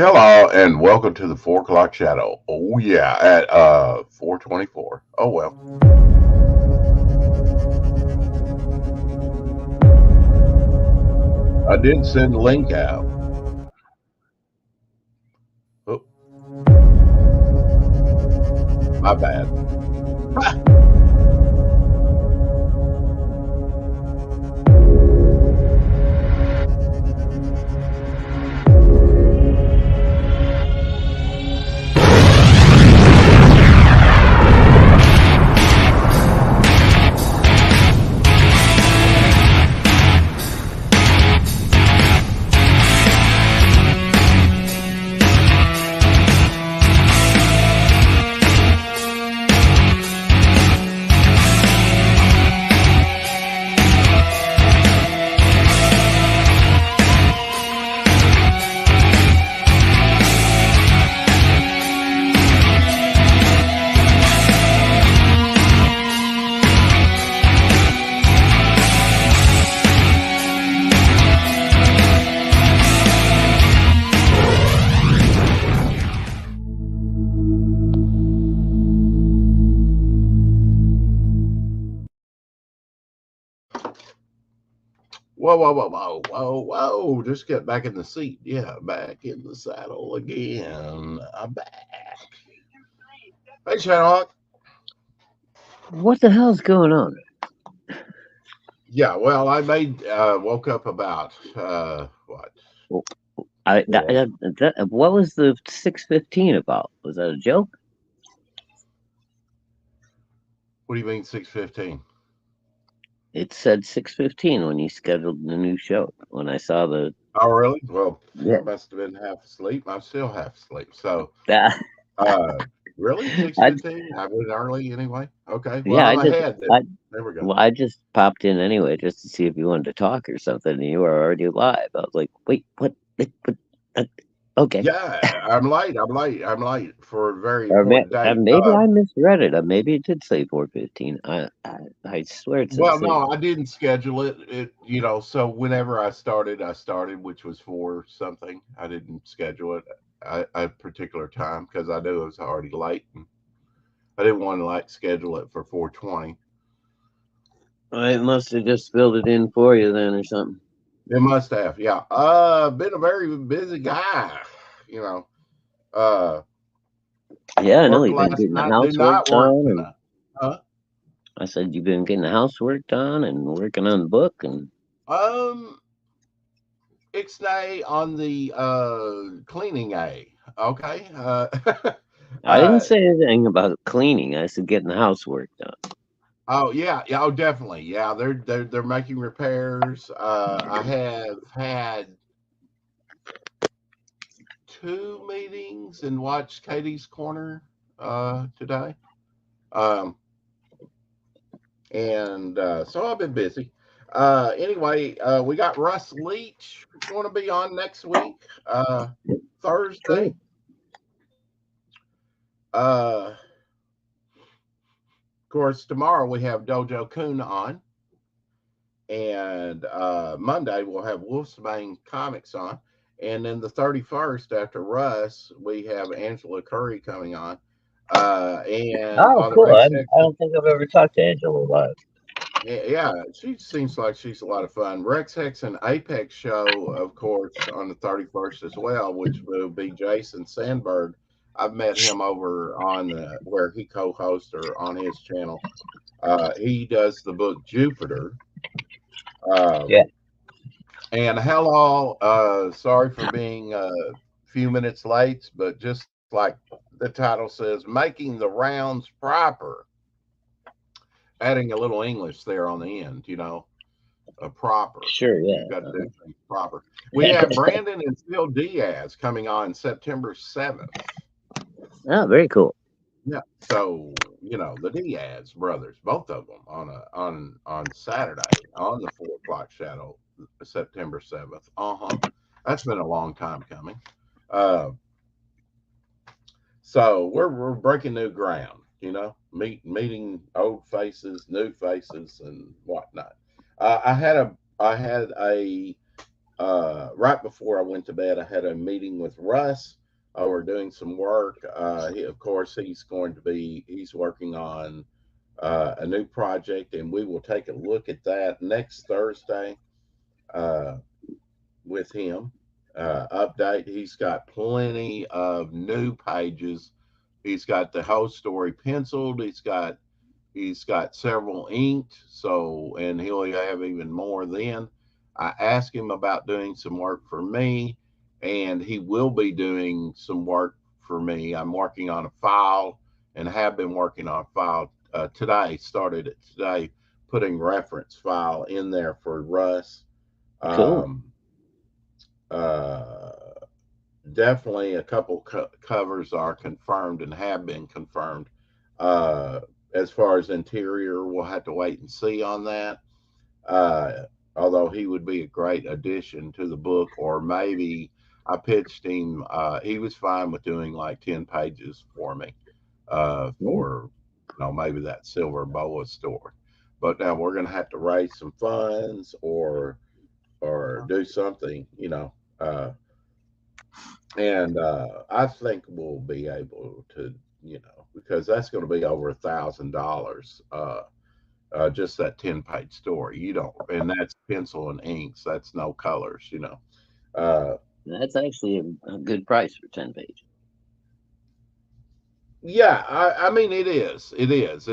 Hello and welcome to the 4 o'clock shadow. Oh yeah, at 4:24. Oh well. I did send the link out. Oh, my bad. Whoa, whoa, whoa, whoa, whoa, whoa. Just get back in the seat. Yeah, back in the saddle again. I'm back. Hey, Shadowhawk. What the hell's going on? Yeah, well, woke up about, what? Well, Four. what was the 6:15 about? Was that a joke? What do you mean 6:15? It said 6:15 when you scheduled the new show. When I saw the Oh, really? Well, I yeah, must have been half asleep. I'm still half asleep. So, that, Uh, really? I 6:15? I went early anyway. Okay. Well, yeah, I'm ahead then. I There we go. well, I just popped in anyway just to see if you wanted to talk or something, and you were already live. I was like, wait, what? Uh, okay, Yeah, I'm late. I'm late. I'm late for a very or important date. maybe I misread it. Maybe it did say 4:15. I swear it said Well, six. no, I didn't schedule it. So whenever I started, which was for something. I didn't schedule it at a particular time because I knew it was already late. And I didn't want to like schedule it for 4:20. I must have just filled it in for you then or something. It must have, yeah. Been a very busy guy, you know. Uh, Yeah, I know Worked you've been last getting the night, do housework not work done, and tonight. Huh? I said you've been getting the housework done and working on the book, and Um, Ixnay on the cleaning A. Okay. I didn't Uh, say anything about cleaning. I said getting the housework done. oh yeah, yeah, oh definitely. Yeah, they're making repairs. I have had two meetings and watched Katie's Corner today. Um, and so I've been busy. Anyway, we got Russ Leach going to be on next week, Cool. Thursday. Of course, tomorrow we have Dojo Kun on, and Monday we'll have Wolfsbane Comics on, and then the 31st after Russ we have Angela Curry coming on, and Oh, on the cool. Rex I don't think I've ever talked to Angela live. Yeah, she seems like she's a lot of fun. Rex Hex and Apex show, of course, on the 31st as well, which will be Jason Sandberg. I've met him over on where he co-hosts or on his channel. He does the book Jupiter. Uh, Yeah. and hello, sorry for being a few minutes late, but just like the title says, making the rounds proper, adding a little English there on the end, proper. Sure. You've Yeah. got to do things proper. We have Brandon and Phil Diaz coming on September 7th. Oh, very cool. Yeah. So, the Diaz brothers, both of them on Saturday on the 4 o'clock shadow, September 7th. Uh-huh. That's been a long time coming. Uh, so we're breaking new ground, meeting old faces, new faces, and whatnot. I had a right before I went to bed, I had a meeting with Russ. We're doing some work. Of course, he's working on a new project, and we will take a look at that next Thursday uh, with him. Update. He's got plenty of new pages. He's got the whole story penciled. He's got several inked, so and he'll have even more then. I asked him about doing some work for me, and he will be doing some work for me. I'm working on a file and have been working on a file today, started it today, putting reference file in there for Russ. Cool. Um, uh, Definitely a couple covers are confirmed and have been confirmed. Uh, as far as interior, we'll have to wait and see on that. Uh, Although he would be a great addition to the book, or maybe I pitched him. He was fine with doing like 10 pages for me Mm. for maybe that silver boa story. But now we're going to have to raise some funds or do something, Uh, and I think we'll be able to, because that's going to be over $1,000. Just that 10-page story. You don't, and that's pencil and inks. That's no colors. Uh, That's actually a good price for 10 pages. yeah, I mean it is. It is.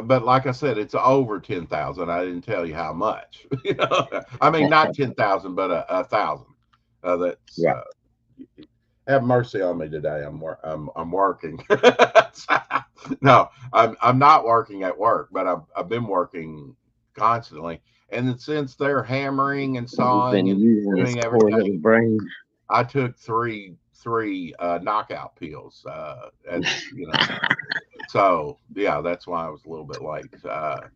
But like I said, it's over 10,000. I didn't tell you how much. I mean not 10,000, but a thousand. That's Yeah. Have mercy on me today. I'm working. No, I'm not working at work, but I've been working constantly. And then since they're hammering and You've sawing been and using this doing poor little everything, brain. I took three knockout pills. So yeah, that's why I was a little bit late.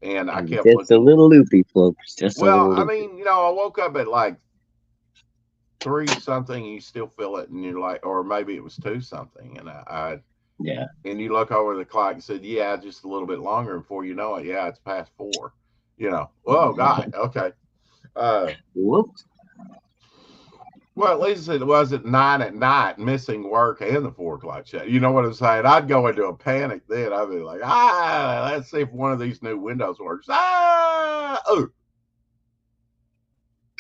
And I kept Just a looking. little loopy, folks. Just a Well, little I loopy. mean, I woke up at like three something. You still feel it, and you're like, or maybe it was two something, and Yeah. and you look over the clock and said, "Yeah, just a little bit longer." And before you know it, yeah, it's past four. Oh God, okay. Uh, Whoops. well, at least it wasn't 9 at night, missing work and the 4 o'clock show. You know what I'm saying? I'd go into a panic then. I'd be like, let's see if one of these new windows works. Oh,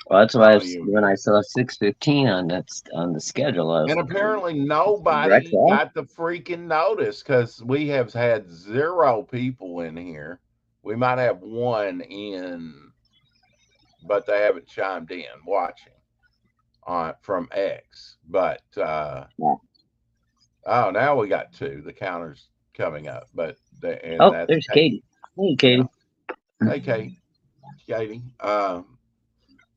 Well, that's why oh, you when I saw 6:15 on the schedule, I was And like, "Oh, apparently Brett's nobody off." got the freaking notice because we have had zero people in here. We might have one in, but they haven't chimed in watching on from X. But Yeah. oh, now we got two. The counter's coming up, and Oh, that's there's Katie. Katie. Hey, Yeah, Katie. hey, Katie.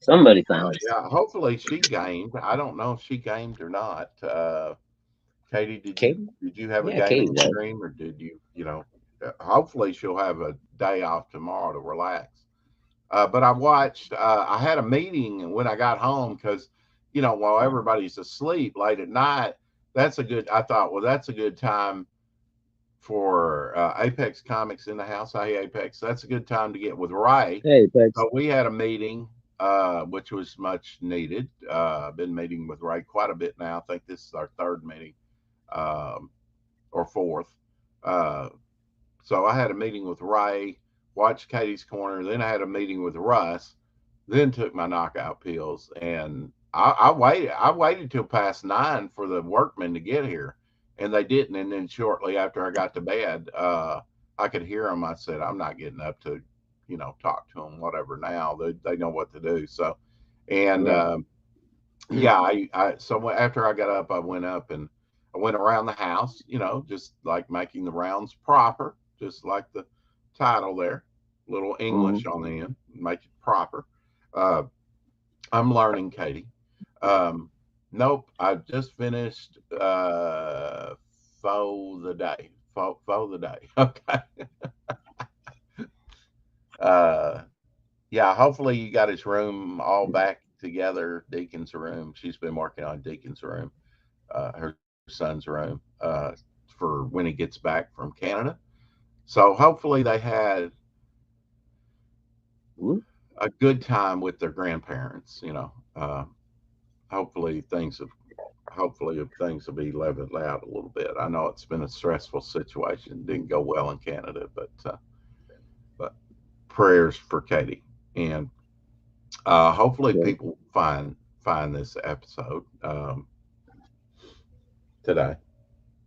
Somebody found us. Yeah. Hopefully she gamed. I don't know if she gamed or not. Katie, did you Katie? did you have a Yeah, Katie gaming does. stream, or did you hopefully she'll have a day off tomorrow to relax. But I had a meeting when I got home because while everybody's asleep late at night, I thought, well, that's a good time for Apex Comics in the house. Hey, Apex, that's a good time to get with Ray. Hey, Bex. So we had a meeting, which was much needed. I've been meeting with Ray quite a bit now. I think this is our third meeting, um, or fourth. Uh, so I had a meeting with Ray, watched Katie's Corner, then I had a meeting with Russ, then took my knockout pills, and I waited. I waited till past 9 for the workmen to get here, and they didn't. And then shortly after I got to bed, I could hear them. I said, "I'm not getting up to, talk to them. Whatever. Now they know what to do." So, and Right. yeah, so after I got up, I went up and I went around the house, just like making the rounds proper, just like the title there, little Mm-hmm. English on the end, make it proper. Uh, I'm learning, Katie. Um, nope, I just finished Foe the Day. Foe the Day. Okay. Uh, yeah, hopefully you got his room all back together, Deacon's room. She's been working on Deacon's room, her son's room, for when he gets back from Canada. So hopefully they had Ooh. a good time with their grandparents. hopefully things will be leveled out a little bit. I know it's been a stressful situation. Didn't go well in Canada, but prayers for Katie, and hopefully Yeah. people find this episode today.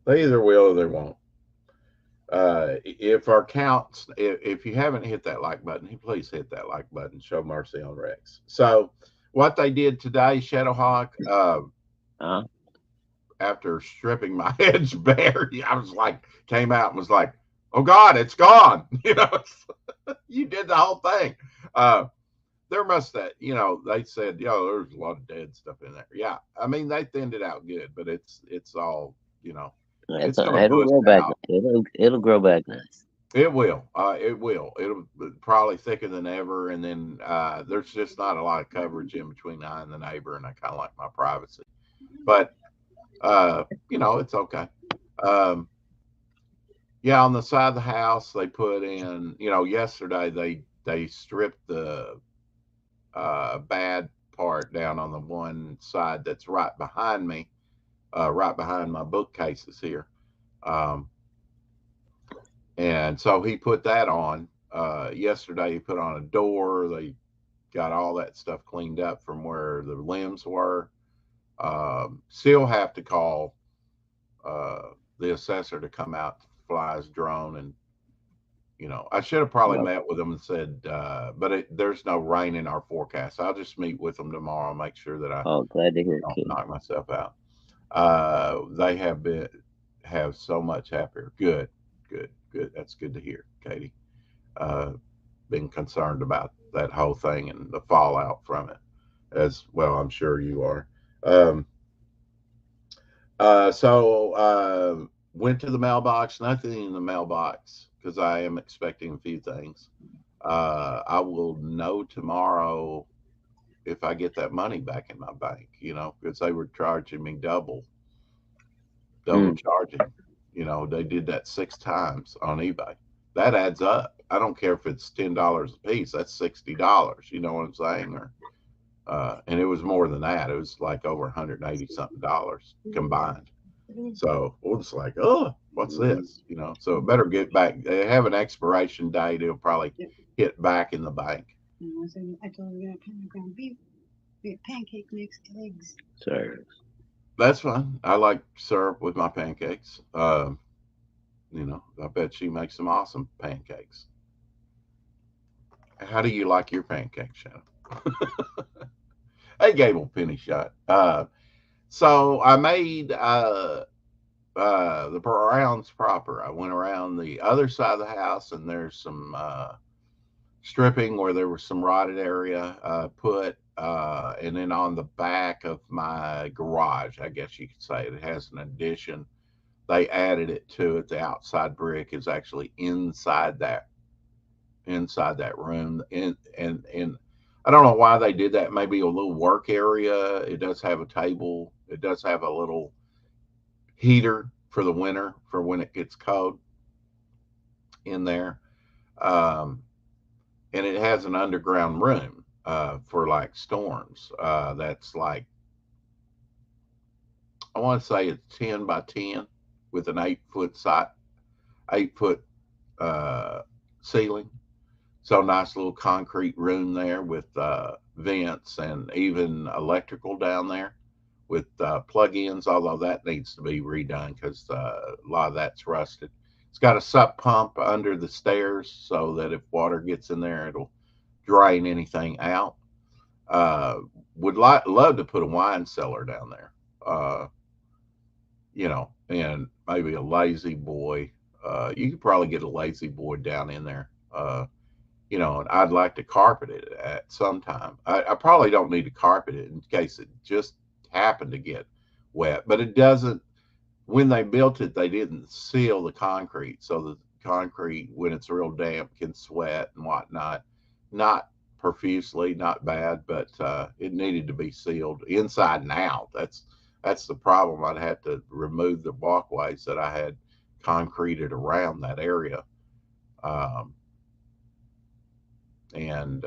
They either will or they won't. If our counts, if you haven't hit that like button, please hit that like button. Show mercy on Rex. So, what they did today, Shadowhawk, Uh, after stripping my hedge bare, I was like, came out and was like, "Oh God, it's gone!" You did the whole thing. Uh, there must have, they said, there's a lot of dead stuff in there. Yeah, I mean, they thinned it out good, but it's all, you know, it's it's gonna it'll bust grow back. out. It'll grow back nice. It will. It will. It'll probably thicker than ever. And then there's just not a lot of coverage in between I and the neighbor, and I kind of like my privacy. But it's okay. Um, yeah, on the side of the house, they put in. Yesterday they stripped the bad part down on the one side that's right behind me, right behind my bookcases here. Um, and so he put that on. Yesterday, he put on a door. They got all that stuff cleaned up from where the limbs were. Still have to call the assessor to come out, fly his drone, and I should have probably Well, met with them and said, but there's no rain in our forecast. I'll just meet with them tomorrow and make sure that I oh, glad to hear it, don't kid. knock myself out. They have so much happier. Good, good, good. That's good to hear, Katie. Uh, been concerned about that whole thing and the fallout from it as well. I'm sure you are. Um, went to the mailbox. Nothing in the mailbox because I am expecting a few things. I will know tomorrow if I get that money back in my bank. Because they were charging me double Mm, charging. They did that 6 times on eBay. That adds up. I don't care if it's $10 a piece. That's $60. You know what I'm saying? And it was more than that. It was like over 180 something dollars combined. So we're just like, oh, what's this? So it better get back. They have an expiration date. It'll probably hit back in the bank. I told her we're gonna ground beef, pancake mix, eggs. sorry. That's fine. I like syrup with my pancakes. I bet she makes some awesome pancakes. How do you like your pancakes, Shannon? Hey, Gable Penny Shot. So I made the Browns proper. I went around the other side of the house, and there's some stripping where there was some rotted area put, and then on the back of my garage, I guess you could say it has an addition. They added it to it. The outside brick is actually inside that room, and I don't know why they did that. Maybe a little work area. It does have a table. It does have a little heater for the winter for when it gets cold in there. Um, and it has an underground room for like storms. That's like, I want to say it's 10 by 10 with an 8 foot uh, ceiling. So nice little concrete room there with vents and even electrical down there with plug-ins. Although that needs to be redone because a lot of that's rusted. It's got a sup pump under the stairs so that if water gets in there, it'll drain anything out. Uh, would love to put a wine cellar down there. Uh, and maybe a lazy boy. You could probably get a lazy boy down in there. And I'd like to carpet it at some time. I probably don't need to carpet it in case it just happened to get wet, but it doesn't. When they built it, they didn't seal the concrete, so the concrete, when it's real damp, can sweat and whatnot. Not profusely, not bad, but it needed to be sealed inside and out. That's the problem. I'd have to remove the walkways that I had concreted around that area. Um, and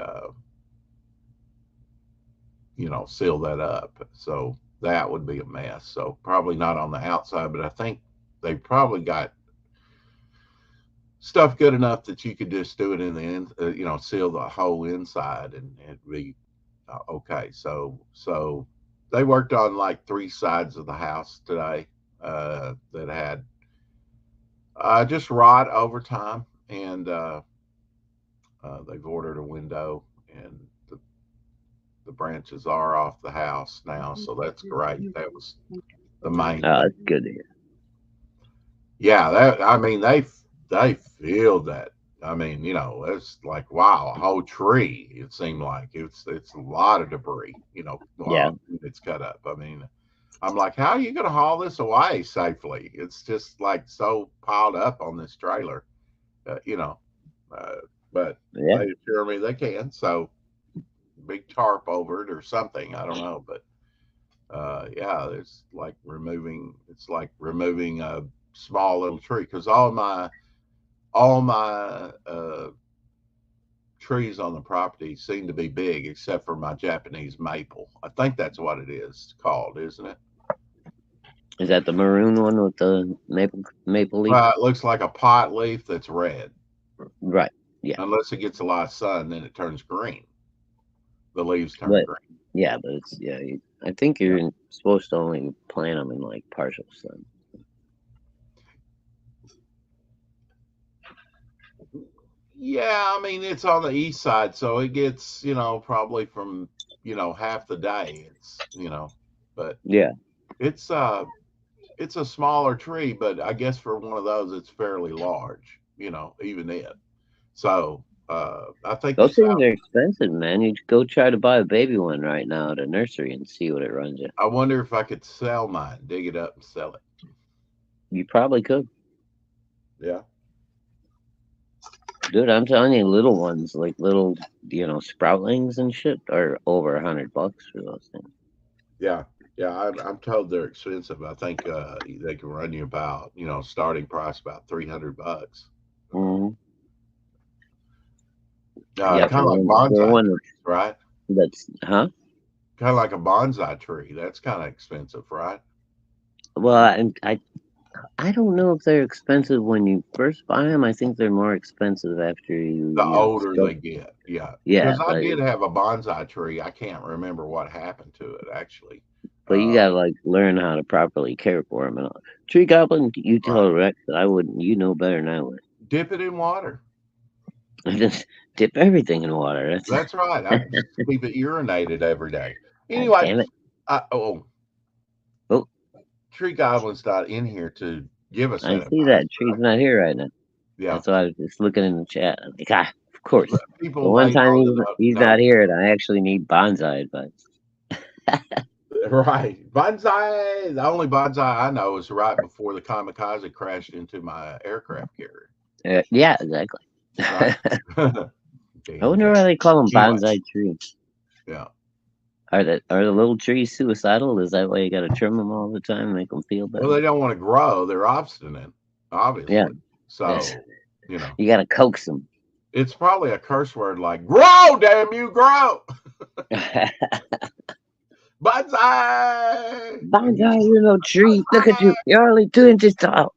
seal that up. So that would be a mess. So probably not on the outside, but I think they probably got stuff good enough that you could just do it in the seal the whole inside and it'd be okay. So they worked on like three sides of the house today that had just rot over time, and they've ordered a window, and the branches are off the house now, so that's great. That was the main Oh, thing. that's good to hear. Yeah, that I mean they feel that. I mean, it's like wow, a whole tree. It seemed like it's a lot of debris. Yeah. It's cut up. I mean, I'm like, how are you going to haul this away safely? It's just like so piled up on this trailer, uh, you know. Uh, but Yeah. they assure me they can. So big tarp over it or something. I don't know, but yeah, it's like removing a small little tree because all my trees on the property seem to be big except for my Japanese maple. I think that's what it is called, isn't it? Is that the maroon one with the maple leaf? It looks like a pot leaf that's red. Right. Yeah. Unless it gets a lot of sun, then it turns green. The leaves turn But green. yeah, but it's I think you're supposed to only plant them in like partial sun. Yeah, I mean it's on the east side, so it gets probably from half the day. But Yeah. it's a smaller tree, but I guess for one of those it's fairly large. Even it. So I think Those this things house. are expensive, man. You go try to buy a baby one right now at a nursery and see what it runs you. I wonder if I could sell mine, dig it up and sell it. You probably could. Yeah. Dude, I'm telling you, little ones, like little, sproutlings and shit, are over $100 for those things. Yeah. Yeah, I'm told they're expensive. I think they can run you about, starting price about $300. Mm-hmm. Kind Yeah, of like bonsai one trees, right? that's, huh? Kind of like a bonsai tree. That's kind of expensive, right? Well, I don't know if they're expensive when you first buy them. I think they're more expensive after The older stuff. they get, yeah. Yeah, Because I did have a bonsai tree. I can't remember what happened to it actually. but you gotta like learn how to properly care for them and all. Tree Goblin, you Right. tell Rex that I wouldn't. You know better than I would. Dip it in water. I just dip everything in water. That's right. I just keep it urinated every day. God Anyway, damn it. oh, Tree Goblin's not in here to give us I that see advice, that. Tree's right? not here right now. Yeah. That's why I was just looking in the chat. I'm like, of course. The People one may time know he's not here, and I actually need bonsai advice. Right. Bonsai. The only bonsai I know is right before the kamikaze crashed into my aircraft carrier. Yeah, exactly. Right. I wonder why they call them Anyway. bonsai trees. Yeah. Are the little trees suicidal? Is that why you got to trim them all the time, make them feel better? Well, they don't want to grow. They're obstinate, obviously. Yeah. So, Yes. You got to coax them. It's probably a curse word like "grow, damn you, grow." Bonsai. Bonsai, you no tree. Look at you. You're only 2 inches tall.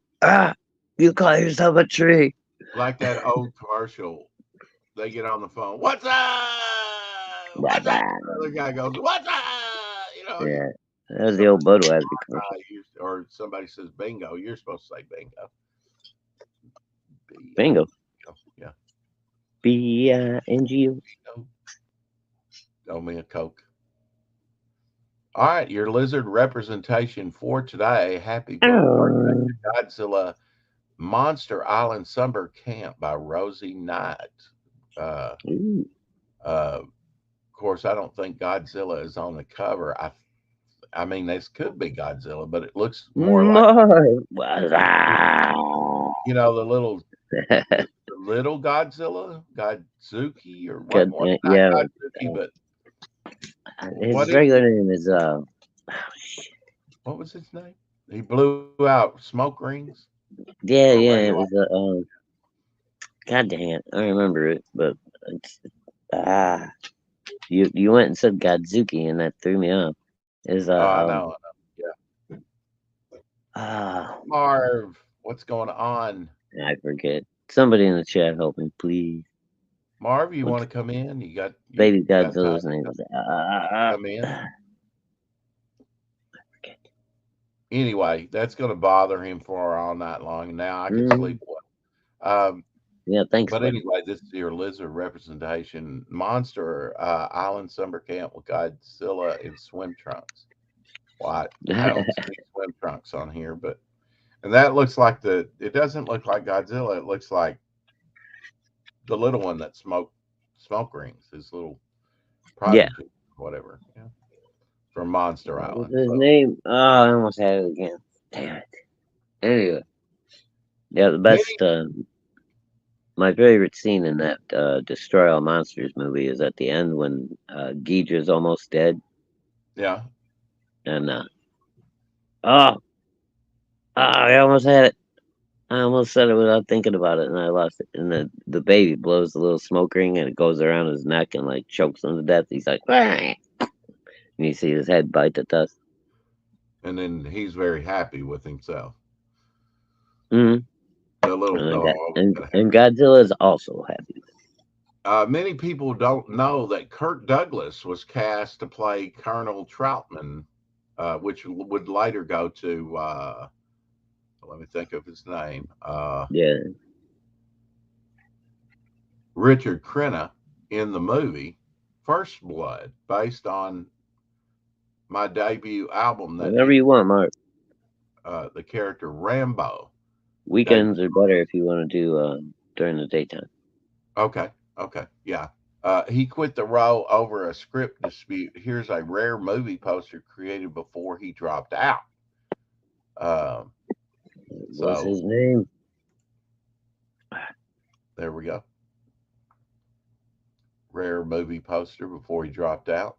You call yourself a tree. Like that old commercial. They get on the phone. What's up? What's up? The guy goes, "What's up?" Yeah, that was the old Budweiser commercial. Or somebody says bingo. You're supposed to say bingo. Bingo. Yeah. B-I-N-G-O. Owe me a Coke. All right, your lizard representation for today. Happy birthday to Godzilla Monster Island Summer Camp by Rosie Knight. Of course, I don't think Godzilla is on the cover. I mean, this could be Godzilla, but it looks more like the little Godzilla, Godzuki, or what? Yeah, Godzuki, but his regular name is what was his name? He blew out smoke rings. Yeah, it was God damn it, I remember it, but it's You went and said Godzuki, and that threw me off. Is I know. Yeah. ah, Marv, what's going on? I forget. Somebody in the chat help me, please. Marv, you want What's to come in? Baby You got time Godzilla's name? to come in? Forget. Anyway, that's going to bother him for all night long. And now I can sleep well. Yeah, thanks. But buddy. anyway, this is your lizard representation. Monster Island Summer Camp with Godzilla in swim trunks. Well, I don't see swim trunks on here, and that looks like it doesn't look like Godzilla. It looks like the little one that smoke rings, his little prodigy, whatever. Yeah. From Monster Island. What's his name? Oh, I almost had it again. Damn it. Anyway. Yeah, the best my favorite scene in that Destroy All Monsters movie is at the end when Ghidra's almost dead. Yeah. And I almost had it. I almost said it without thinking about it, and I lost it. And the baby blows the little smoke ring, and it goes around his neck and like chokes him to death. He's like, "Wah!" And you see his head bite the dust. And then he's very happy with himself. Mm-hmm. The little dog. And Godzilla is also happy. Many people don't know that Kirk Douglas was cast to play Colonel Troutman, which would later go to, let me think of his name. Richard Crenna in the movie First Blood, based on my debut album. Whatever you want, Mark. The character Rambo. Weekends are better if you want to do during the daytime. Okay. Yeah. He quit the role over a script dispute. Here's a rare movie poster created before he dropped out. What's his name? There we go. Rare movie poster before he dropped out.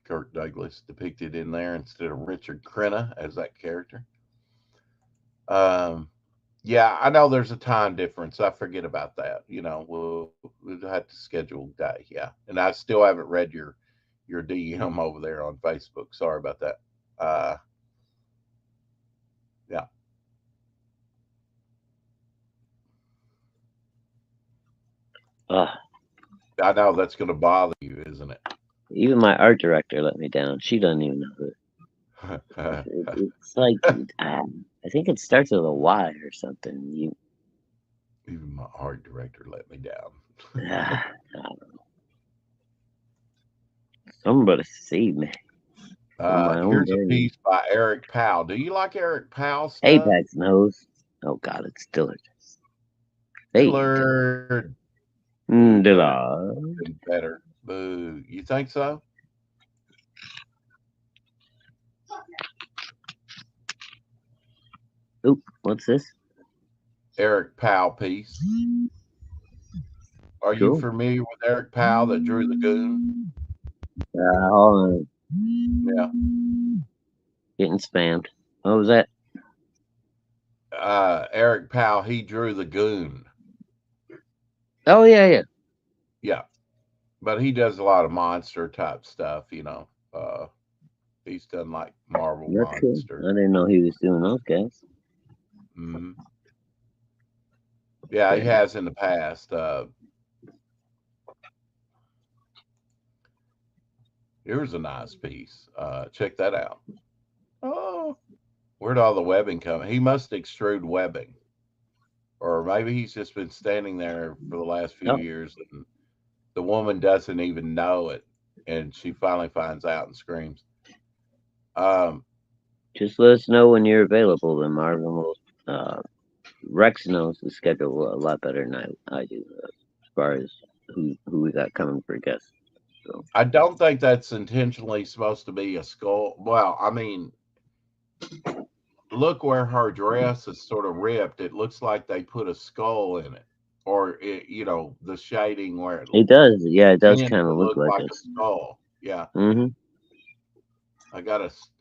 Kirk Douglas depicted in there instead of Richard Crenna as that character. Yeah, I know there's a time difference. I forget about that. We'll have to schedule a day. Yeah, and I still haven't read your DM over there on Facebook. Sorry about that. Yeah. I know that's going to bother you, isn't it? Even my art director let me down. She doesn't even know it. It's like I think it starts with a Y or something. Even my art director let me down. I don't know. Somebody save me. Here's a piece by Eric Powell. Do you like Eric Powell stuff? Apex knows. Oh God, it's Dillard. Dillard. Dillard. Better. Boo. You think so? Oop, what's this? Eric Powell piece. Are you familiar with Eric Powell that drew the Goon? Yeah. Getting spammed. What was that? Eric Powell, he drew the Goon. Oh, yeah. Yeah. But he does a lot of monster type stuff, He's done like Marvel monsters. Cool. I didn't know he was doing those guys. Mm-hmm. Yeah, he has in the past. Here's a nice piece. Check that out. Oh, where'd all the webbing come? He must extrude webbing. Or maybe he's just been standing there for the last few years and the woman doesn't even know it. And she finally finds out and screams. Just let us know when you're available, then Marvin will. Rex knows the schedule a lot better than I do, as far as who we got coming for guests. So. I don't think that's intentionally supposed to be a skull. Well, I mean, look where her dress is sort of ripped. It looks like they put a skull in it, or the shading where it does. Yeah, it does kind of look like a skull. Yeah. Mm-hmm.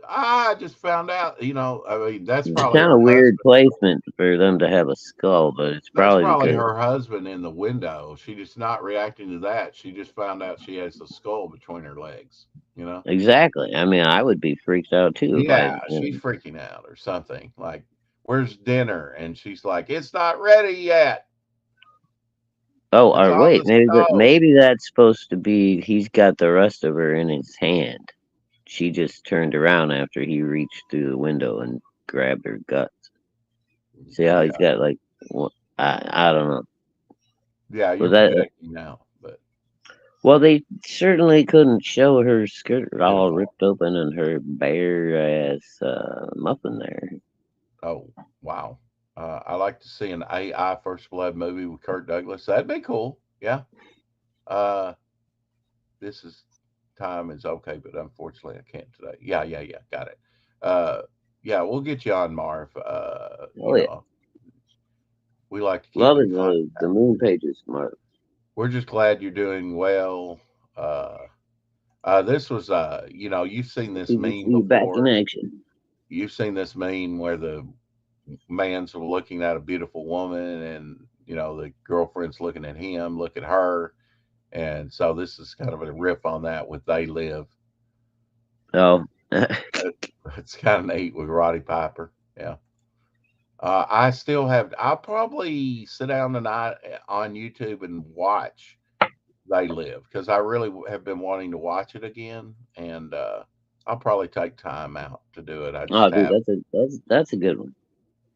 I just found out, I mean, that's It's probably kind of her weird husband. placement for them to have a skull, but it's That's probably probably because her husband in the window. She just not reacting to that. She just found out she has a skull between her legs, you know? exactly. I mean, I would be freaked out too if I, Yeah, she's freaking out or something. Like, where's dinner? And she's like, it's not ready yet. Oh, It's or on wait, the stove. maybe that's supposed to be he's got the rest of her in his hand. She just turned around after he reached through the window and grabbed her guts. See how he's Yeah. got like I don't know. Yeah, Was you're that projecting now, but well? They certainly couldn't show her skirt all beautiful. ripped open and her bare ass muffin there. Oh, wow. I like to see an AI First Blood movie with Kirk Douglas. That'd be cool. Yeah. Uh, this is time is okay, but unfortunately I can't today. Yeah. Got it. Uh, yeah, we'll get you on, Marv. Oh yeah, We like to keep in loving contact. the moon pages, Mark. We're just glad you're doing well. This was, you've seen this Good to meme see you back in before. action. You've seen this meme where the man's looking at a beautiful woman and, the girlfriend's looking at him, look at her. And so this is kind of a riff on that with They Live. Oh, It's kind of neat with Roddy Piper. Yeah. I'll probably sit down tonight on YouTube and watch They Live because I really have been wanting to watch it again. And I'll probably take time out to do it. I oh, just dude, have. that's a good one.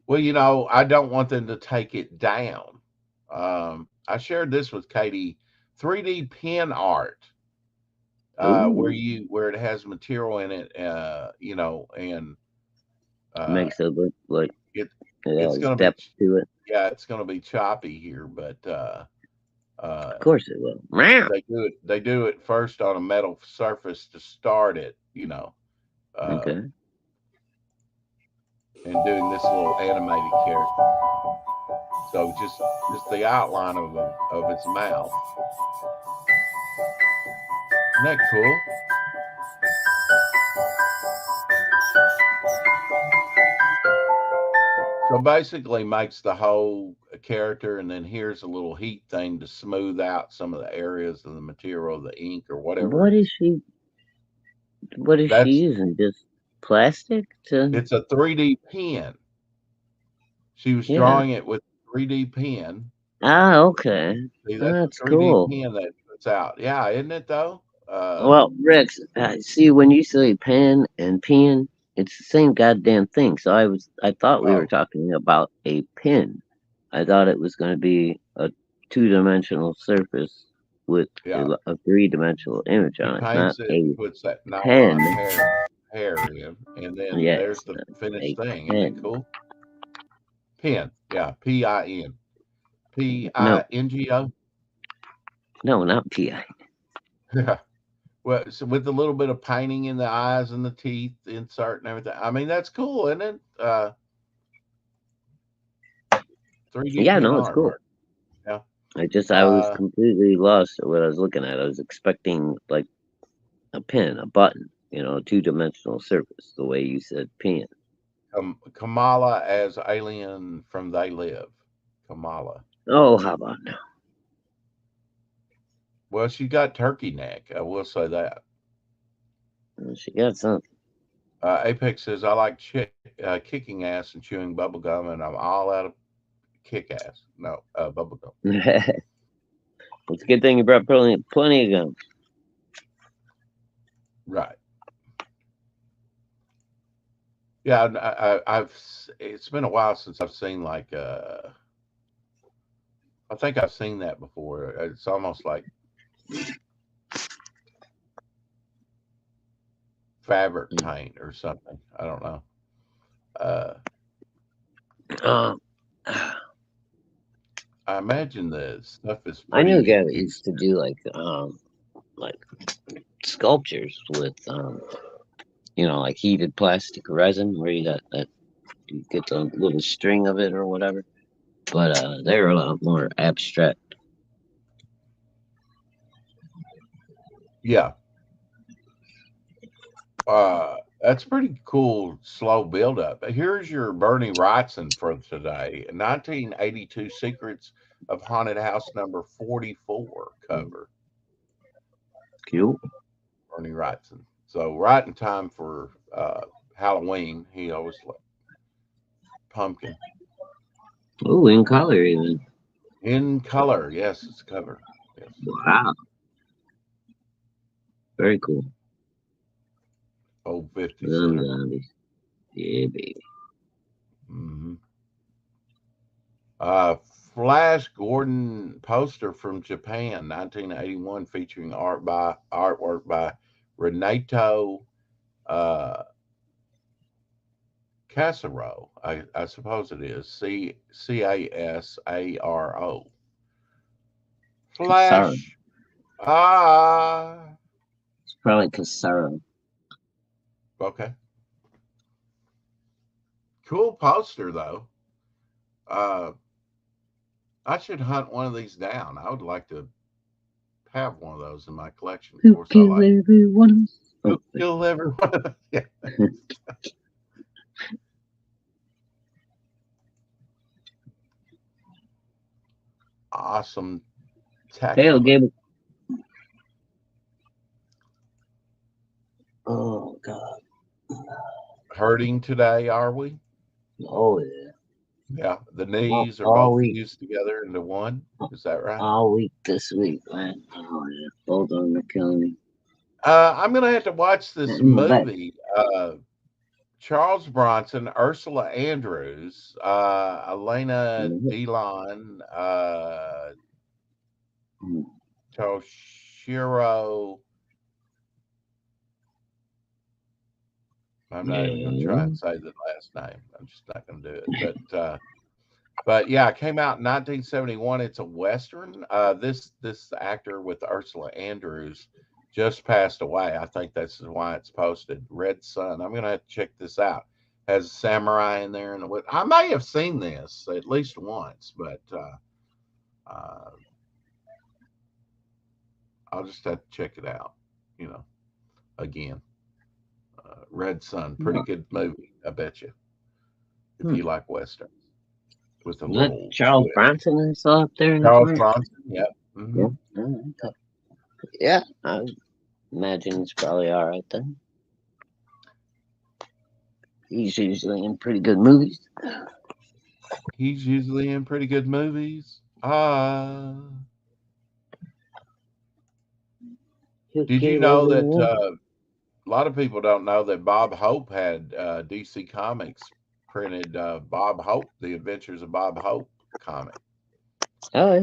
Well, I don't want them to take it down. I shared this with Katie, 3D pen art, Ooh, where it has material in it, and uh, makes it look like it it it's has gonna be depth to it. yeah, it's gonna be choppy here, but Of uh, course it will. Meow. they do it first on a metal surface to start it, uh, Okay. and doing this little animated character. So just the outline of its mouth. Isn't that cool? So basically makes the whole character, and then here's a little heat thing to smooth out some of the areas of the material, the ink or whatever What is it's. she? What is she That's using? Just plastic to? it's a 3D pen. She was Yeah. drawing it with 3D pen. Ah, okay. See, that's a That's 3D cool. pen that puts out. Yeah, isn't it though? Well, Rex, see when you say pen and pen, it's the same goddamn thing. So I thought we were Oh, talking about a pin. I thought it was going to be a two-dimensional surface with yeah. a three-dimensional image He on it, not paints it, a puts that pen. nylon hair in, and then there's Yes, the finished a thing. Isn't that pen. cool? Pin. Yeah, PIN. No, PINGO. no, not pi. Yeah. Well, so with a little bit of painting in the eyes and the teeth insert and everything. I mean, that's cool, isn't it? 3D Yeah, pen no, it's art, cool. Mark. Yeah. I was Uh, completely lost at what I was looking at. I was expecting like a pin, a button, a two-dimensional surface, the way you said pin. Kamala as alien from They Live. Kamala. Oh, how about now? Well, she got turkey neck. I will say that. She got something. Apex says, I like kicking ass and chewing bubble gum, and I'm all out of kick ass. No, bubble gum. It's a good thing you brought plenty of gum. Right. Yeah, it's been a while since I've seen like, I think I've seen that before. It's almost like fabric paint or something. I don't know. Uh, Um, I imagine the stuff is I knew a pretty guy that used to do like sculptures with like heated plastic resin where you got that you get the little string of it or whatever. But they're a lot more abstract. Yeah. That's pretty cool, slow build up. Here's your Bernie Wrightson for today. 1982 Secrets of Haunted House number 44 cover. Cool. Bernie Wrightson. So right in time for Halloween. He always liked pumpkin. Oh, in color even. In color. Yes, it's cover. Yes. Wow. Very cool. Old 50 Them center. zombies. Yeah, baby. Mm-hmm. Flash Gordon poster from Japan, 1981, featuring artwork by Renato uh, Casaro. I suppose it is Casaro. Casaro. Flash. Ah. It's probably Casaro. Okay. Cool poster though. Uh, I should hunt one of these down. I would like to have one of those in my collection. Of Who course, I kill like everyone? who kill everyone. Yeah. Awesome. Hail, Tacular. Gable. Oh, God. Hurting today, are we? Oh, yeah. Yeah. The knees are All both week. fused together into one. Is that right? All week this week, man. Oh, yeah. Both of them are killing me. I'm going to have to watch this In my back. movie. Charles Bronson, Ursula Andrews, Elena Mhm. Delon, Mm. Toshiro. I'm not even going to try Yeah. and say the last name. I'm just not going to do it. But yeah, it came out in 1971. It's a western. This actor with Ursula Andrews just passed away. I think that's why it's posted. Red Sun. I'm gonna have to check this out. Has a samurai in there, and I may have seen this at least once, but uh, I'll just have to check it out. You know, again, Red Sun, pretty good movie. I bet you if Hmm. you like westerns with a Is that little Charles twist. Bronson I saw up there in the Charles corner? Bronson. Yep. Hmm. Yeah. Oh, okay. Yeah, I imagine it's probably all right then. He's usually in pretty good movies. He's usually in pretty good movies. He'll Did you kill know that everyone. a lot of people don't know that Bob Hope had DC Comics printed Bob Hope, The Adventures of Bob Hope comic. Oh, yeah.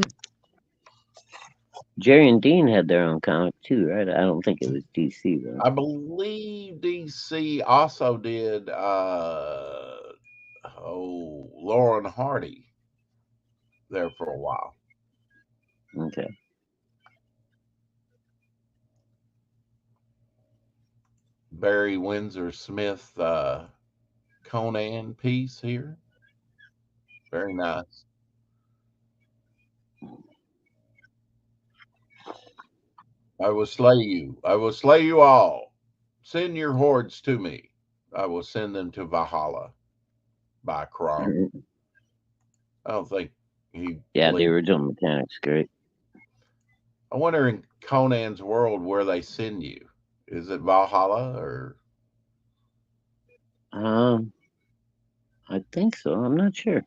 Jerry and Dean had their own comic too, right? I don't think it was DC though. I believe DC also did Lauren Hardy there for a while. Okay. Barry Windsor Smith Conan piece here. Very nice. I will slay you. I will slay you all. Send your hordes to me. I will send them to Valhalla by Kron. I don't think he Yeah, the believed. original mechanic's great. I wonder in Conan's world where they send you. Is it Valhalla or Um, I think so. I'm not sure.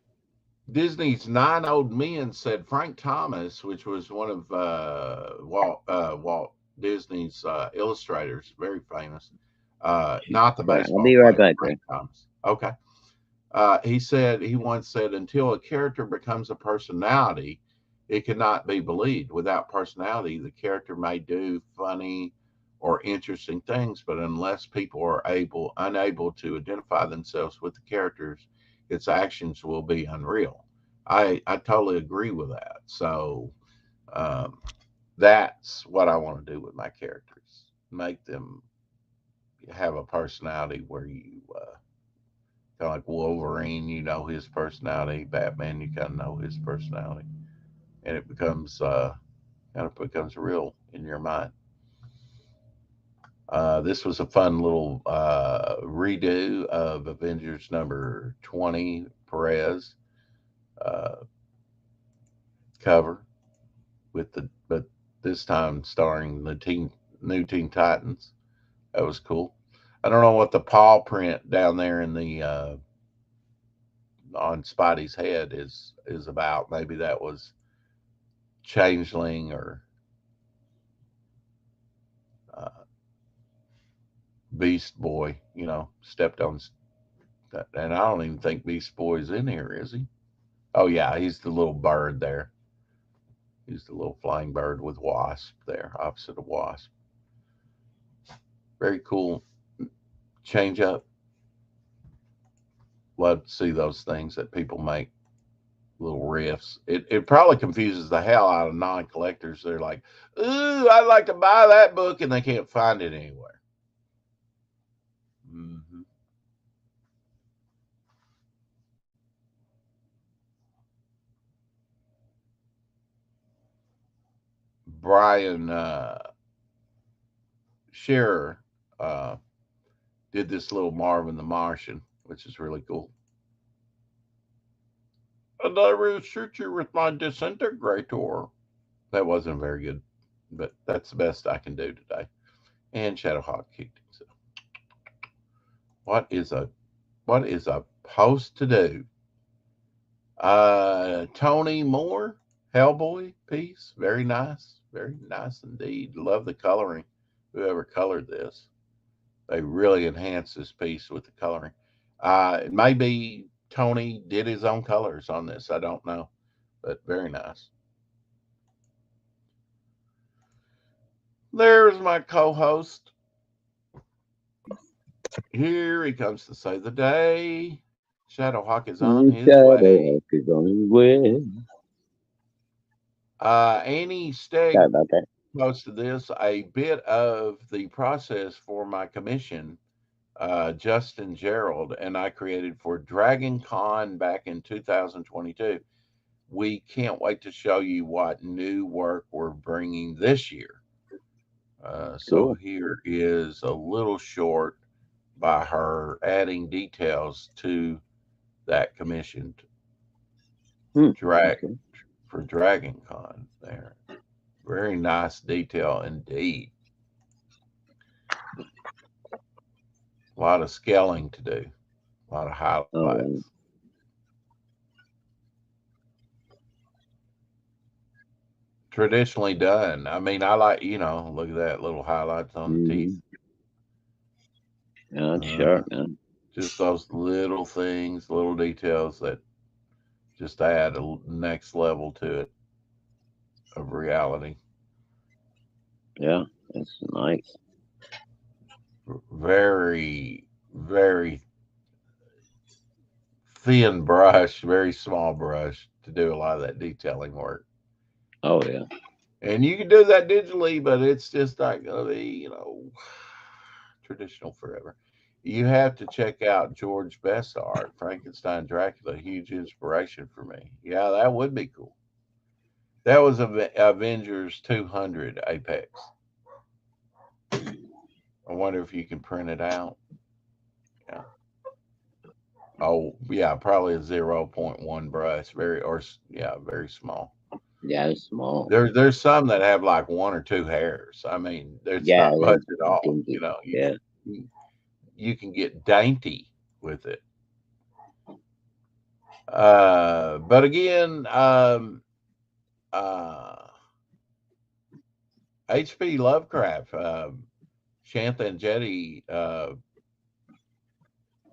Disney's Nine Old Men said Frank Thomas, which was one of Walt Disney's illustrators, very famous. Not the All right, I'll baseball be right player, back there. Frank Thomas. Okay. He once said, until a character becomes a personality, it cannot be believed. Without personality, the character may do funny or interesting things, but unless people are unable to identify themselves with the characters, its actions will be unreal. I totally agree with that. So um, that's what I want to do with my characters. Make them have a personality where you kind of like Wolverine, you know his personality. Batman, you kind of know his personality, and it becomes kind of becomes real in your mind. This was a fun little redo of Avengers number 20 Perez cover but this time starring the new Teen Titans. That was cool. I don't know what the paw print down there in the on Spidey's head is about. Maybe that was Changeling or Beast Boy, stepped on. And I don't even think Beast Boy's in here, is he? Oh, yeah, he's the little bird there. He's the little flying bird with Wasp there, opposite of Wasp. Very cool change up. Love to see those things that people make, little riffs. It probably confuses the hell out of non-collectors. They're like, ooh, I'd like to buy that book, and they can't find it anywhere. Mm-hmm. Brian Scherer did this little Marvin the Martian, which is really cool. And I will shoot you with my disintegrator. That wasn't very good, but that's the best I can do today. And Shadowhawk kicked himself. What is a post to do? Tony Moore, Hellboy piece. Very nice indeed. Love the coloring. Whoever colored this, they really enhanced this piece with the coloring. Maybe Tony did his own colors on this. I don't know, but very nice. There's my co-host. Here he comes to save the day. Shadowhawk is on his way. Is on his way. Annie Stegg posted this, a bit of the process for my commission, Justin Gerald and I created for Dragon Con back in 2022. We can't wait to show you what new work we're bringing this year. So here is a little short by her adding details to that commissioned for Dragon Con there. Very nice detail indeed. A lot of scaling to do. A lot of highlights. Traditionally done. I mean, I like, look at that little highlights on the teeth. Yeah, sure, man. Just those little things, little details that just add a next level to it of reality. Yeah, that's nice. Very, very thin brush, very small brush to do a lot of that detailing work. Oh, yeah. And you can do that digitally, but it's just not going to be, traditional forever. You have to check out George Best's art, Frankenstein Dracula, huge inspiration for me. Yeah, that would be cool. That was Avengers 200 Apex. I wonder if you can print it out. Yeah. Oh, yeah, probably a 0.1 brush. Very small. Yeah, it's small. There's some that have like one or two hairs. I mean, there's not much at all. You can get dainty with it. But again, H.P. Lovecraft, Shantha and Jetty doing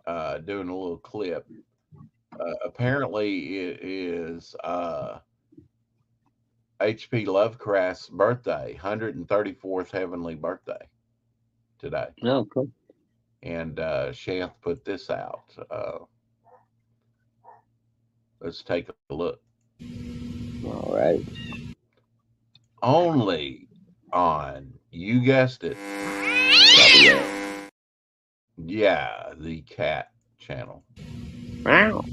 a little clip. Apparently, it is H.P. Lovecraft's birthday, 134th heavenly birthday today. Oh, cool. And Shanth put this out. Let's take a look. All right. Only on, you guessed it. Yeah, the Cat channel. Wow.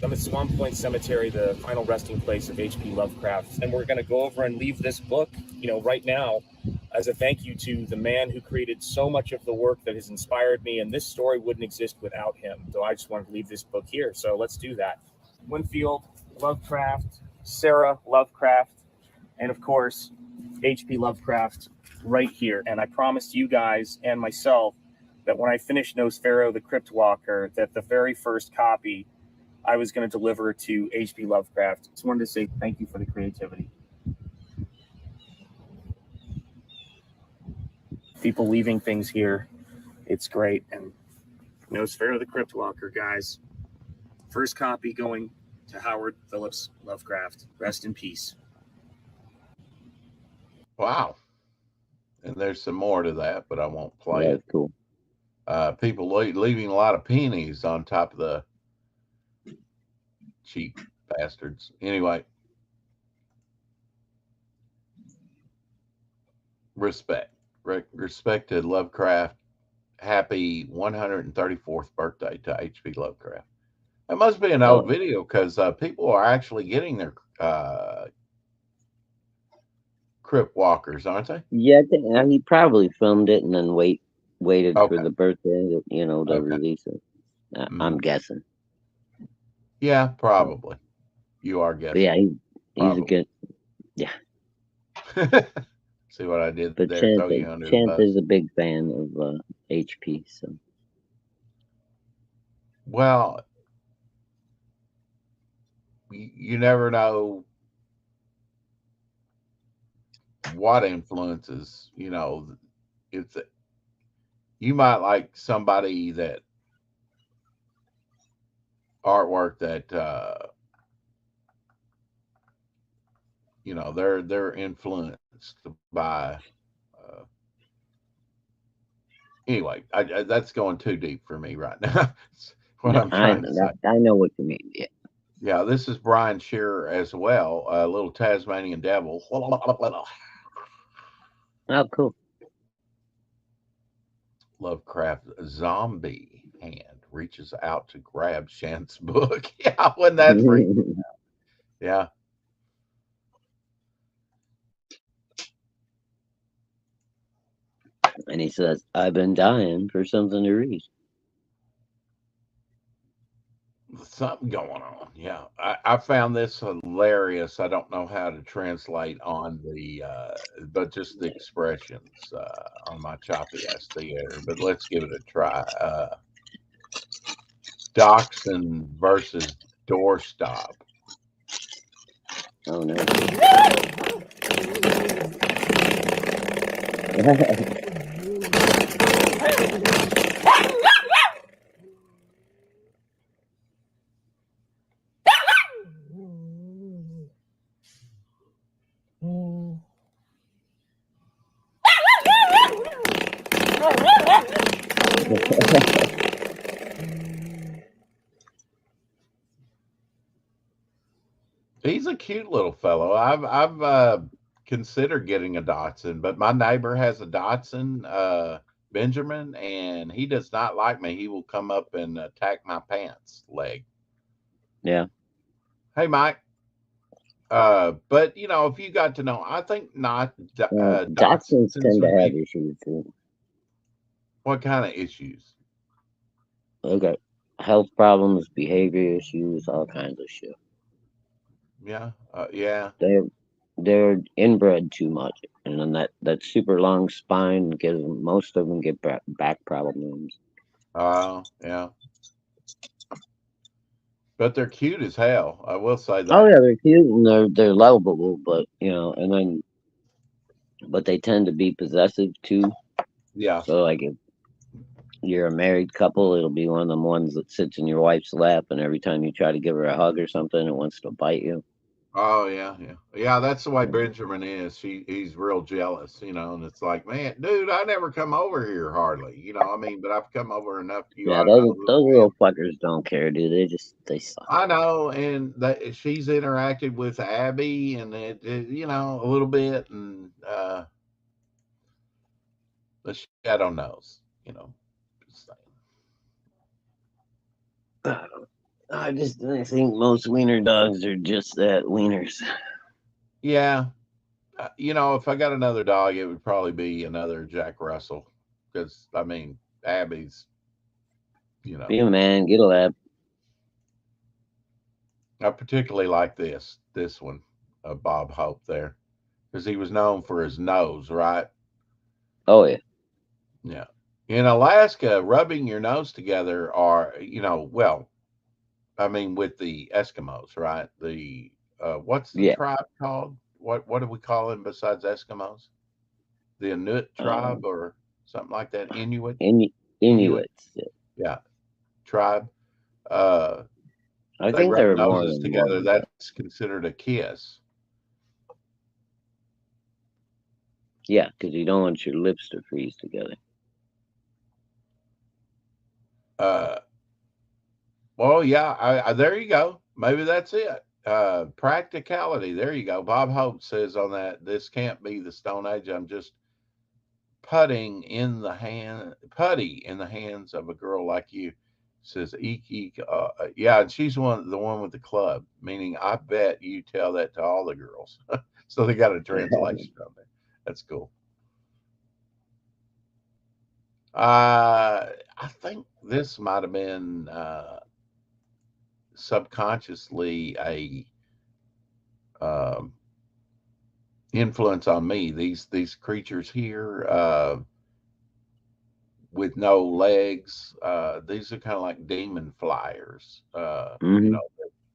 I'm at Swamp Point Cemetery, the final resting place of H.P. Lovecraft, and we're going to go over and leave this book. Right now, as a thank you to the man who created so much of the work that has inspired me. And this story wouldn't exist without him. So I just wanted to leave this book here. So let's do that. Winfield Lovecraft, Sarah Lovecraft, and of course, H.P. Lovecraft right here. And I promised you guys and myself that when I finished Nosfero the Crypt Walker, that the very first copy I was going to deliver to H.P. Lovecraft. Just wanted to say thank you for the creativity. People leaving things here. It's great. And Nosfero the Crypt Walker, guys. First copy going to Howard Phillips Lovecraft. Rest in peace. Wow. And there's some more to that, but I won't play That's it. cool. People leaving a lot of pennies on top of the cheap bastards. Anyway, respect to Lovecraft. Happy 134th birthday to H.P. Lovecraft. That must be an old video because people are actually getting their Crypt Walkers, aren't they? Yeah, he probably filmed it and then waited for the birthday, to release it. I'm guessing. Yeah, probably. You are guessing. But yeah, he's a good. Yeah. See what I did but there? Chance is a big fan of HP. So. Well, you never know what influences. It's you might like somebody that artwork that they're influenced by. Anyway, that's going too deep for me right now. I'm trying to say. I know what you mean. Yeah. Yeah, this is Brian Shearer as well, a little Tasmanian devil. Oh, cool. Lovecraft zombie hand reaches out to grab Shant's book. Yeah, when that's yeah. And he says, I've been dying for something to read. Something going on. Yeah. I found this hilarious. I don't know how to translate on the, but just the expressions on my choppy ass theater. But let's give it a try. Dachshund versus doorstop. Oh, no. He's a cute little fellow. I've considered getting a Dachshund, but my neighbor has a Dachshund, Benjamin, and he does not like me. He will come up and attack my pants leg. Yeah. Hey, Mike. But if you got to know, I think not. Dachshunds tend to have issues too. What kind of issues? Okay, health problems, behavior issues, all kinds of shit. Yeah, yeah. They're inbred too much, and then that super long spine gives most of them get back problems. Yeah. But they're cute as hell. I will say that. Oh yeah, they're cute and they're lovable, but but they tend to be possessive too. Yeah. So like if you're a married couple, it'll be one of them ones that sits in your wife's lap, and every time you try to give her a hug or something, it wants to bite you. Oh yeah. That's the way Benjamin is. He's real jealous, and it's like, man, dude, I never come over here hardly, but I've come over enough. Those little fuckers don't care, dude. They suck. I know, and she's interacted with Abby, and it a little bit, and the shadow knows, Just saying. I think most wiener dogs are just that, wieners. Yeah, You know, if I got another dog, it would probably be another Jack Russell, because I mean, Abby's, you know, Be a man, get a lab. I particularly like this one, Bob Hope there, because he was known for his nose, right? Oh yeah. Yeah. In Alaska, rubbing your nose together, are, you know, well, I mean, with the Eskimos, right? The what's the Yeah. tribe called? What do we call them besides Eskimos? The Inuit tribe Um or something like that? Inuit, Inuit, Inuits. yeah, tribe. Uh, I they think rub there are more noses than together. one. That's considered a kiss. Yeah, because you don't want your lips to freeze together. Uh, well, yeah, there you go. Maybe that's it. Practicality. There you go. Bob Hope says on that, this can't be the Stone Age. I'm just putty in the hands of a girl like you. Says eek eek. Yeah, and she's the one with the club. Meaning, I bet you tell that to all the girls. So they got a translation on there. That's cool. I think this might have been subconsciously a um, influence on me. These creatures here, with no legs. These are kind of like demon flyers. You Hmm. know,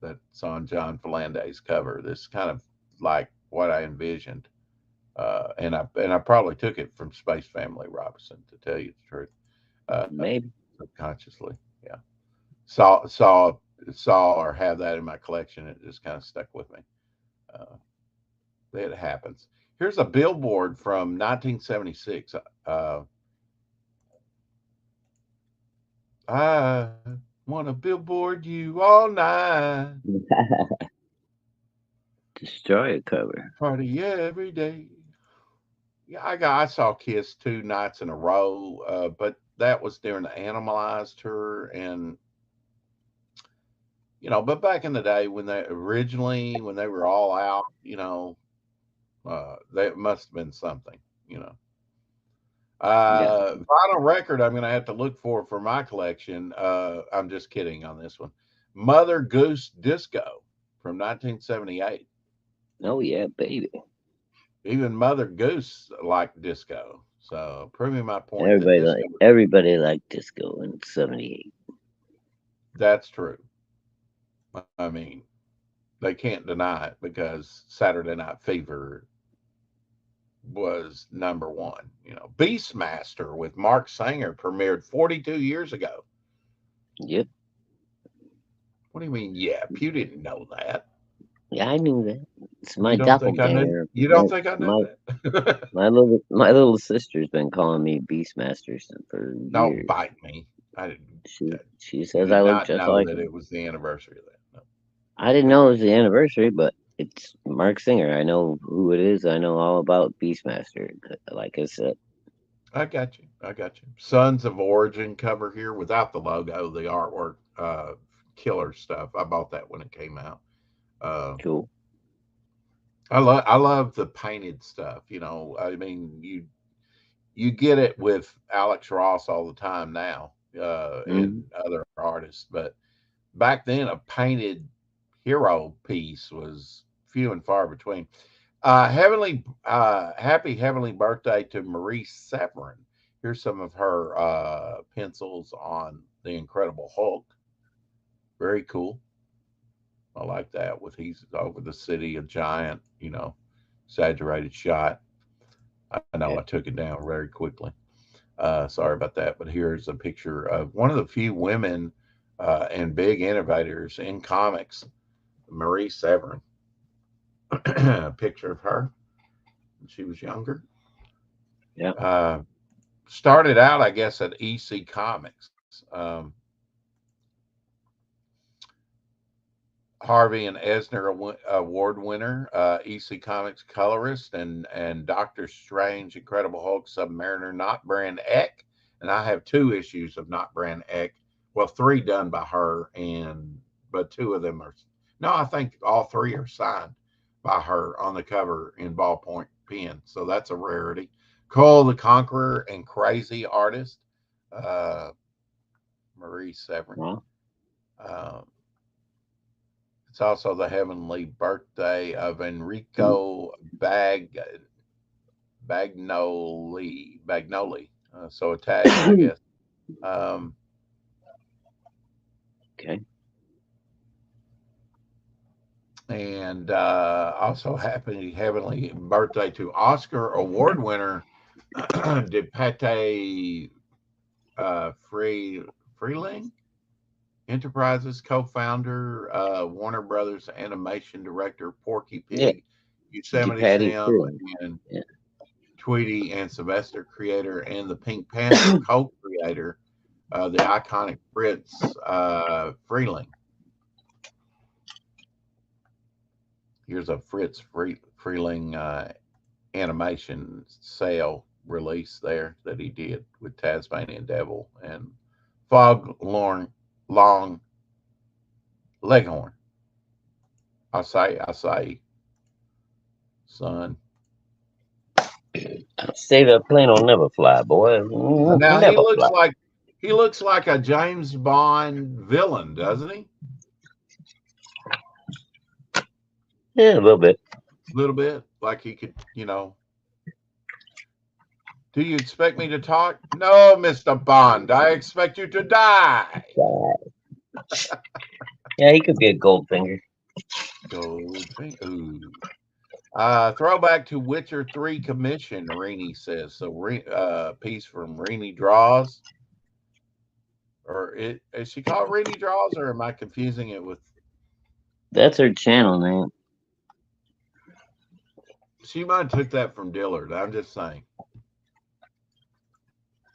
that's on John Philandai's cover. This kind of like what I envisioned. And I probably took it from Space Family Robinson, to tell you the truth. Uh, Maybe. Subconsciously, yeah. Saw or have that in my collection. It just kind of stuck with me. Uh, it happens. Here's a billboard from 1976. I want to billboard you all night, Destroyer cover. party every day. Yeah, I saw Kiss 2 nights in a row, but that was during the Animalized tour, and but back in the day when they were all out, they must have been something, you know. Yeah. Vinyl record I'm going to have to look for my collection. I'm just kidding on this one. Mother Goose Disco from 1978. Oh yeah, baby. Even Mother Goose liked disco. So proving my point that disco, Everybody liked disco in '78. that's true. I mean, they can't deny it because Saturday Night Fever was number one. Beastmaster with Mark Sanger premiered 42 years ago. Yep. What do you mean? Yeah, you didn't know that. Yeah, I knew that. It's my You don't think I knew? doppelganger. You don't think I knew My that? my little sister's been calling me Beastmaster for Don't years. bite me. I didn't. She You says I did look not just know like that him. it was the anniversary of that. No. I didn't know it was the anniversary, but it's Mark Singer. I know who it is. I know all about Beastmaster. Like I said, I got you. I got you. Sons of Origin cover here without the logo, the artwork, killer stuff. I bought that when it came out. Uh, cool. I love the painted stuff. I mean, you get it with Alex Ross all the time now, Hmm. and other artists, but back then a painted hero piece was few and far between. Happy heavenly birthday to Marie Severin. Here's some of her pencils on the Incredible Hulk. Very cool. I like that. With he's over the city, a giant, exaggerated shot. I know Yeah. I took it down very quickly. Sorry about that, but here's a picture of one of the few women and big innovators in comics, Marie Severin. A picture of her when she was younger. Yeah. Uh, Started out, I guess, at EC Comics. Harvey and Eisner Award winner, EC Comics colorist, and Doctor Strange, Incredible Hulk, Submariner, Not Brand Eck. And I have 2 issues of Not Brand Eck. Well, 3 done by her, but 2 of them are. No, I think all 3 are signed. by her on the cover in ballpoint pen. So that's a rarity. Cole the Conqueror and Crazy Artist, Marie Severin. Well, It's also the heavenly birthday of Enrico Bagnoli. So Italian, I guess. okay. And also happy heavenly birthday to Oscar Award winner De Pate Freeling Enterprises, co-founder, Warner Brothers animation director, Porky Yeah. Pig, Yosemite Patty Sam, Freeling. and Yeah. Tweety and Sylvester creator, and the Pink Panther co-creator, the iconic Fritz Freeling. Here's a Fritz Freeling animation sale release there that he did with Tasmanian Devil and Fog Long Leghorn. I say, son. Say that plane will never fly, boy. Now Never he looks like a James Bond villain, doesn't he? Yeah, a little bit. A little bit, like he could, Do you expect me to talk? No, Mr. Bond. I expect you to die. Yeah, he could be a Goldfinger. Goldfinger. Ooh. Throwback to Witcher 3 commission, Rini says. So, piece from Rini Draws. Or is she called Rini Draws, or am I confusing it with? That's her channel name. She might have took that from Dillard. I'm just saying.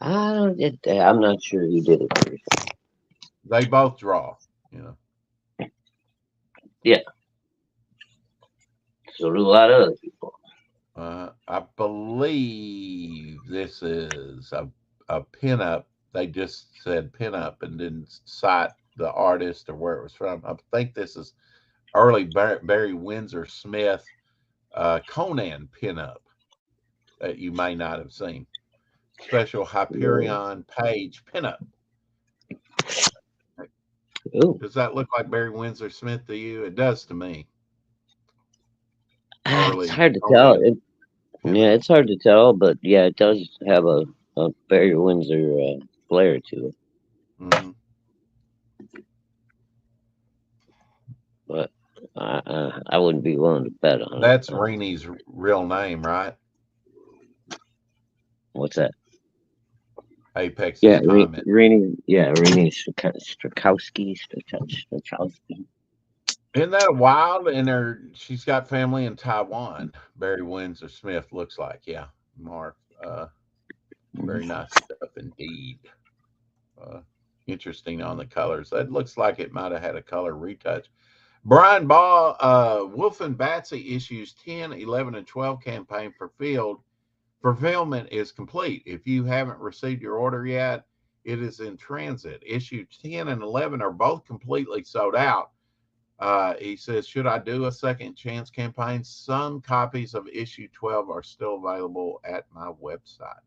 I'm not sure who did it first. They both draw, Yeah. So do a lot of other people. I believe this is a pinup. They just said pinup and didn't cite the artist or where it was from. I think this is early Barry Windsor Smith Conan pinup that you may not have seen. Special Hyperion Page pinup. Ooh. Does that look like Barry Windsor Smith to you? It does to me. It's hard to tell. It's hard to tell, but yeah, it does have a Barry Windsor flair to it. Mm-hmm. But I wouldn't be willing to bet on That's it. Rini's real name, right? What's that? Apex. Yeah, Rini. Yeah, Rini Strakowski. Isn't that wild? And she's got family in Taiwan. Barry Windsor Smith looks like, yeah, Mark. Very nice stuff indeed. Interesting on the colors. That looks like it might have had a color retouch. Brian Ball, Wolf and Batsy issues 10, 11, and 12 campaign for fulfillment is complete. If you haven't received your order yet, it is in transit. Issue 10 and 11 are both completely sold out. He says, should I do a second chance campaign? Some copies of issue 12 are still available at my website.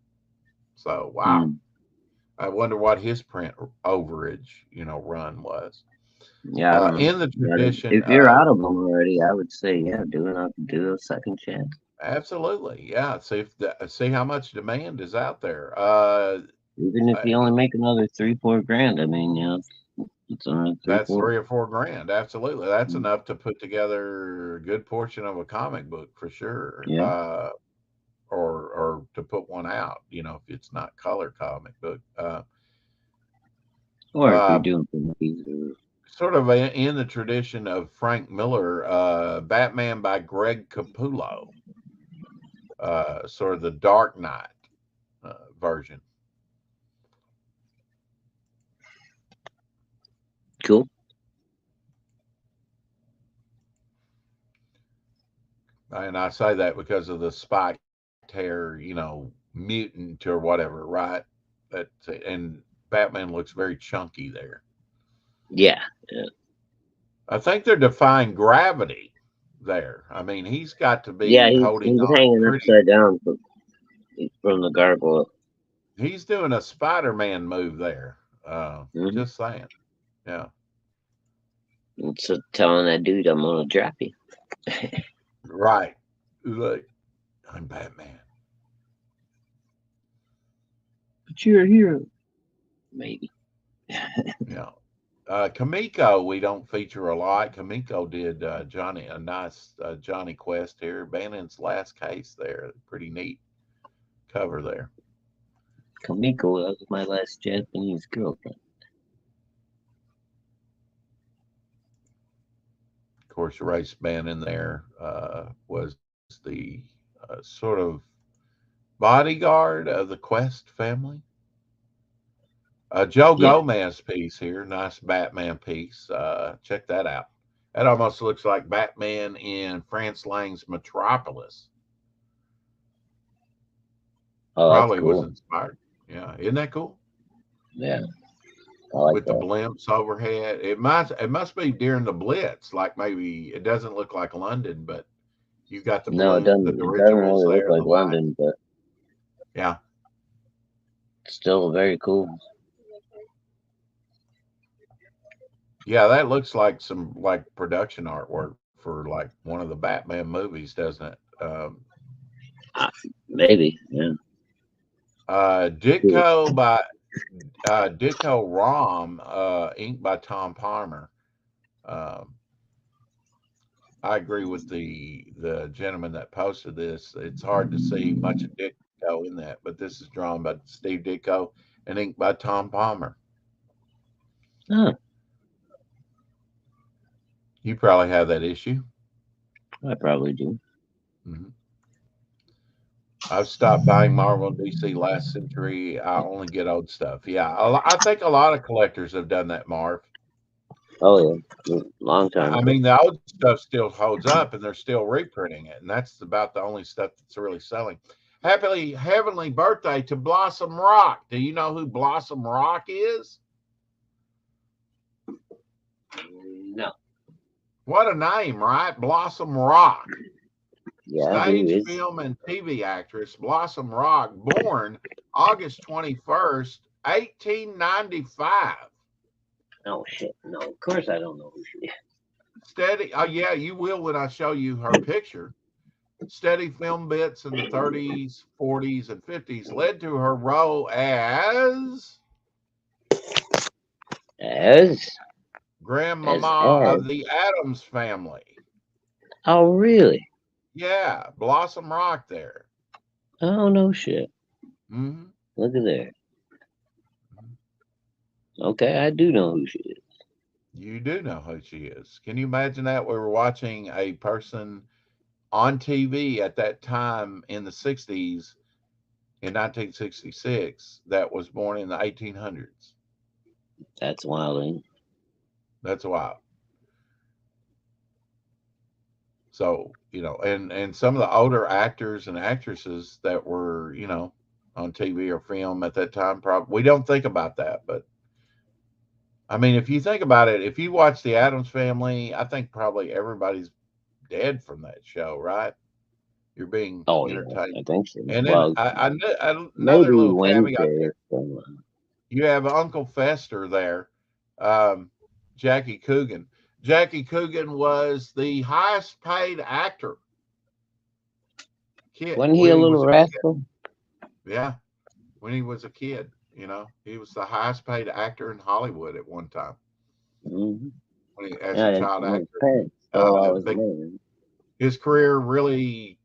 So, wow. I wonder what his print overage, run was. Yeah. In the tradition, if you're out of them already, I would say, yeah, do a second chance. Absolutely, yeah. See how much demand is out there. Even if you only make another $3-4 grand, I mean, it's another that's $3 or $4 grand. Absolutely, that's enough to put together a good portion of a comic book for sure. Yeah. Or to put one out, if it's not color comic book. Or if you're doing movies or sort of in the tradition of Frank Miller, Batman by Greg Capullo, sort of the Dark Knight version. Cool. And I say that because of the spiked hair, mutant or whatever, right? And Batman looks very chunky there. Yeah. I think they're defying gravity there. I mean, he's got to Yeah, be holding he's on hanging pretty. upside down from the gargoyle. He's doing a Spider-Man move there. Mm-hmm. Just saying. Yeah. It's telling that dude, I'm gonna drop you. Right. Look, I'm Batman. But you're a hero. Maybe. Yeah. Kamiko, we don't feature a lot. Kamiko did a nice Johnny Quest here. Bannon's last case there. Pretty neat cover there. Kamiko, that was my last Japanese girlfriend. Of course, Race Bannon there was the sort of bodyguard of the Quest family. Joe Yeah. Gomez piece here. Nice Batman piece. Check that out. That almost looks like Batman in France Lang's Metropolis. Oh, that's Probably was cool. inspired. Yeah, isn't that cool? Yeah, I like With that. the blimps overhead. It must be during the Blitz. Like maybe it doesn't look like London, but you've got the No, it balloon, doesn't. the It doesn't dirigibles really look there, like the light. London, but Yeah. still very cool. Yeah, that looks like some like production artwork for like one of the Batman movies, doesn't it? Maybe. Yeah. Ditko by Ditko Rom, inked by Tom Palmer. Um, I agree with the gentleman that posted this. It's hard to see much of Ditko in that, but this is drawn by Steve Ditko and inked by Tom Palmer. Huh. You probably have that issue. I probably do. Mhm. I've stopped buying Marvel and DC last century. I only get old stuff. Yeah, I think a lot of collectors have done that, Marv. Oh yeah, long time I ago. mean, the old stuff still holds up, and they're still reprinting it, and that's about the only stuff that's really selling. Happily heavenly birthday to Blossom Rock. Do you know who Blossom Rock is? No. What a name, right? Blossom Rock. Yeah, Stage, who is? film, and TV actress Blossom Rock, born August 21st, 1895. Oh shit! No, of course I don't know who she is. Steady. Oh, yeah, you will when I show you her picture. Steady film bits in the 30s, 40s, and 50s led to her role as grandmama as. of the Addams family. Oh really? Yeah, Blossom Rock there. Oh no shit! Hmm. Look at there. Okay, I do know who she is. You do know who she is. Can you imagine that? We were watching a person on TV at that time in the 60s, in 1966, that was born in the 1800s. That's wild, ain't it? That's wild. So, and some of the older actors and actresses that were, on TV or film at that time, probably we don't think about that. But I mean, if you think about it, if you watch the Addams Family, I think probably everybody's dead from that show, right? You're being Oh yeah, entertained. I think so. And then Well, another maybe little caveat Wednesday there. or something. You have Uncle Fester there, Jackie Coogan. Jackie Coogan was the highest paid actor. Kid Wasn't he when a he little was a kid. rascal? Yeah, when he was a kid, he was the highest paid actor in Hollywood at one time. Mm-hmm. As a child his actor. parents stole all his money. His career really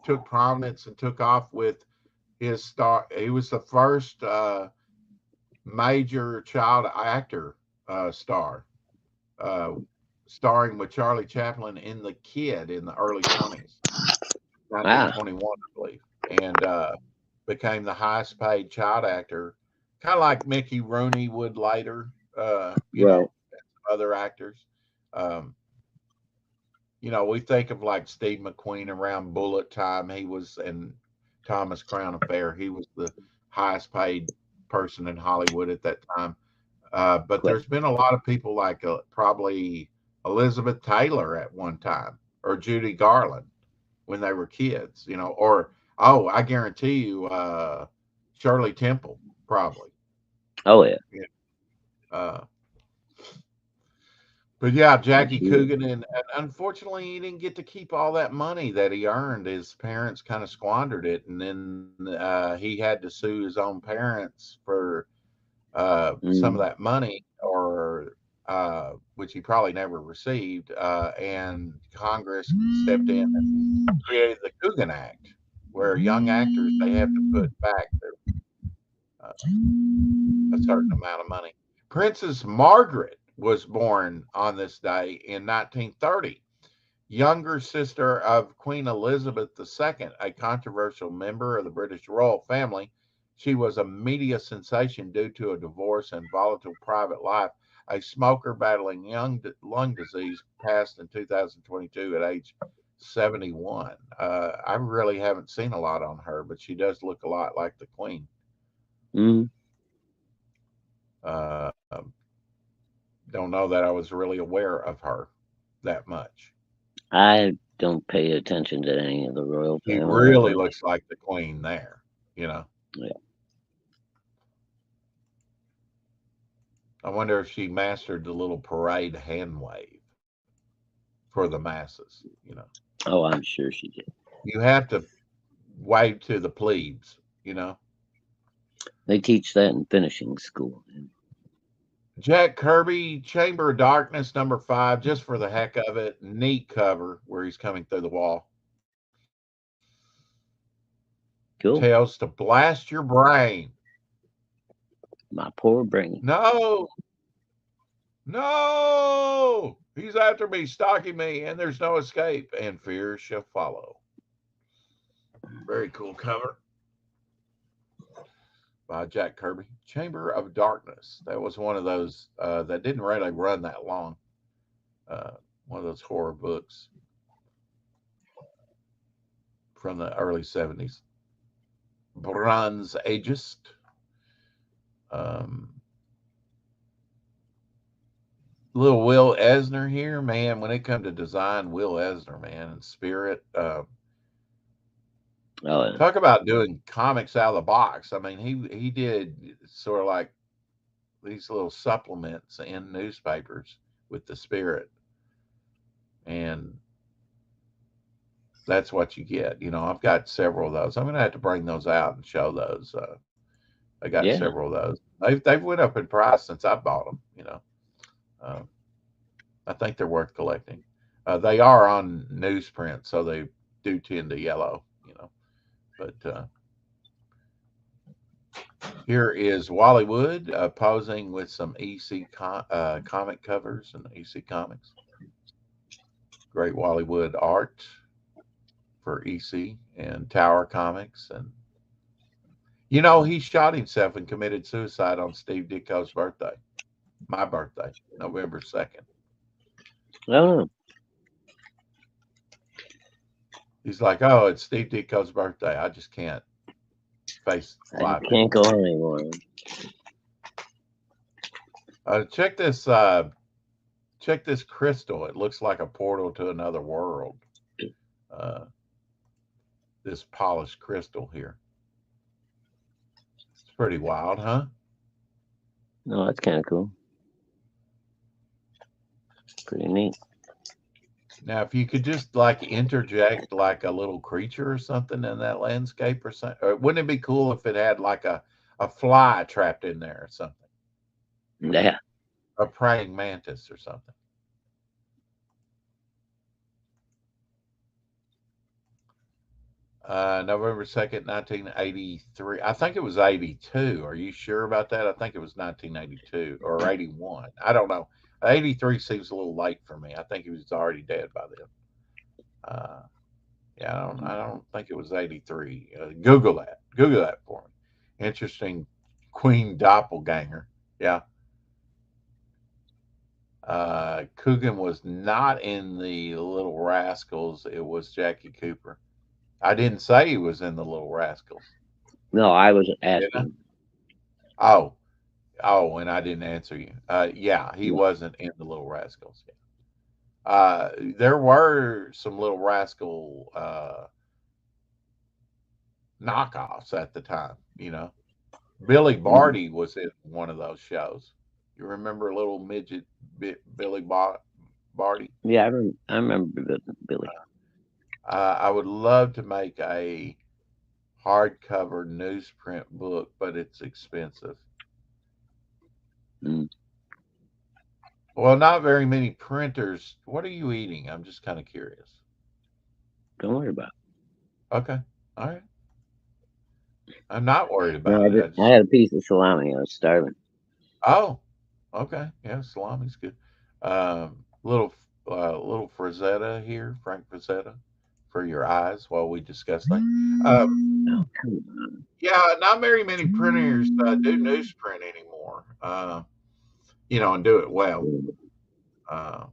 took prominence and took off with his star. He was the first major child actor star, starring with Charlie Chaplin in The Kid in the early 20s, 1921, I believe, and became the highest paid child actor, kind of like Mickey Rooney would later, other actors. We think of like Steve McQueen around Bullet Time. He was, and Thomas Crown Affair. He was the highest paid person in Hollywood at that time. But there's been a lot of people like probably Elizabeth Taylor at one time. or Judy Garland when they were kids, or oh, I guarantee you, Shirley Temple probably. Oh yeah. Yeah. Uh, but yeah, Jackie Sure. Coogan, and unfortunately, he didn't get to keep all that money that he earned. His parents kind of squandered it, and then he had to sue his own parents for some of Mm. that money, or which he probably never received. And Congress stepped in and created the Coogan Act, where young actors they have to put back a certain amount of money. Princess Margaret was born on this day in 1930, younger sister of Queen Elizabeth II, a controversial member of the British royal family. She was a media sensation due to a divorce and volatile private life. A smoker battling lung disease passed in 2022 at age 71. I really haven't seen a lot on her, but she does look a lot like the Queen. Mm. Uh, don't know that I was really aware of her that much. I don't pay attention to any of the royal She family that really much. looks like the Queen there, you know. Yeah. I wonder if she mastered the little parade hand wave for the masses. Oh, I'm sure she did. You have to wave to the plebes. They teach that in finishing school. Jack Kirby, Chamber of Darkness, #5, just for the heck of it. Neat cover where he's coming through the wall. Cool. Tells to blast your brain. My poor brain. No, he's after me, stalking me, and there's no escape, and fear shall follow. Very cool cover by Jack Kirby. Chamber of Darkness. That was one of those that didn't really run that long. One of those horror books from the early 70s. Bronze Ageist. Little Will Eisner here, man. When it comes to design, Will Eisner, man, and Spirit. Oh, yeah. Talk about doing comics out of the box. I mean, he did sort of like these little supplements in newspapers with the Spirit, and that's what you get. I've got several of those. I'm gonna have to bring those out and show those. I got Yeah. several of those. They've went up in price since I bought them. Uh, I think they're worth collecting. They are on newsprint, so they do tend to yellow. But here is Wally Wood posing with some EC comic covers and EC Comics. Great Wally Wood art for EC and Tower Comics. And, he shot himself and committed suicide on Steve Ditko's birthday. My birthday, November 2nd. Oh, He's like, oh, it's Steve Ditko's birthday. I just can't face I life just can't go on anymore. Check this. Check this crystal. It looks like a portal to another world. This polished crystal here. It's pretty wild, huh? No, that's kind of cool. Pretty neat. Now, if you could just like interject like a little creature or something in that landscape or something, or wouldn't it be cool if it had like a fly trapped in there or something? Yeah. A praying mantis or something. November 2nd, 1983. I think it was 82. Are you sure about that? I think it was 1982 or 81. I don't know. 83 seems a little late for me. I think he was already dead by then. Yeah, I don't think it was 83. Google that. Google that for me. Interesting Queen doppelganger. Yeah. Coogan was not in the Little Rascals. It was Jackie Cooper. I didn't say he was in the Little Rascals. No, I was Did I? asking. Oh, and I didn't answer you. Yeah, he Yeah. wasn't in the Little Rascals. There were some Little Rascal knockoffs at the time. Billy Mhm. Barty was in one of those shows. You remember little midget Billy Barty? Yeah, I remember Billy. I would love to make a hardcover newsprint book, but it's expensive. Mm. Well, not very many printers. What are you eating? I'm just kind of curious. Don't worry about Okay. All right. I'm not worried it. No, about it. I I just, had a piece of salami. I was starving. oh, okay. Yeah, salami's good. Little Frazetta here, Frank Frazetta, for your eyes while we discuss things. Oh, come on. Yeah, not very many printers do newsprint anymore. And do it well. Uh,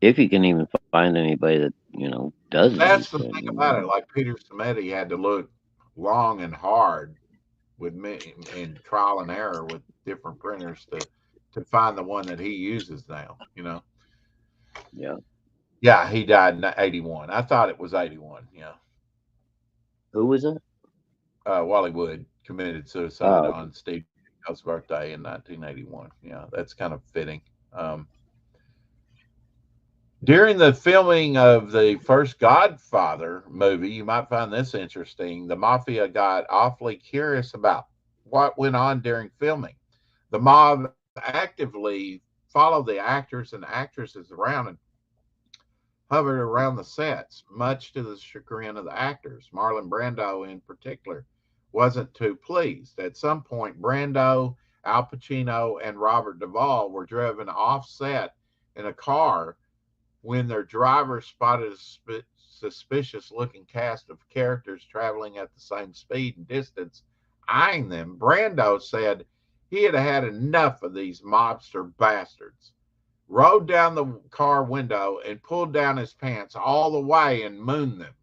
If you can even find anybody that, does that's the newsprint. thing about it. Like Peter Samedi had to look long and hard with me in trial and error with different printers to find the one that he uses now. Yeah. Yeah, he died in '81. I thought it was '81. Yeah, Who was it? Wally Wood committed suicide Oh, on Steve Biko's birthday in 1981. Yeah, that's kind of fitting. Um, During the filming of the first Godfather movie, you might find this interesting. The mafia got awfully curious about what went on during filming. The mob actively followed the actors and actresses around and hovered around the sets, much to the chagrin of the actors. Marlon Brando, in particular, wasn't too pleased. At some point, Brando, Al Pacino, and Robert Duvall were driven off set in a car when their driver spotted a suspicious looking cast of characters traveling at the same speed and distance, eyeing them. Brando said he had had enough of these mobster bastards, rolled down the car window and pulled down his pants all the way and mooned them.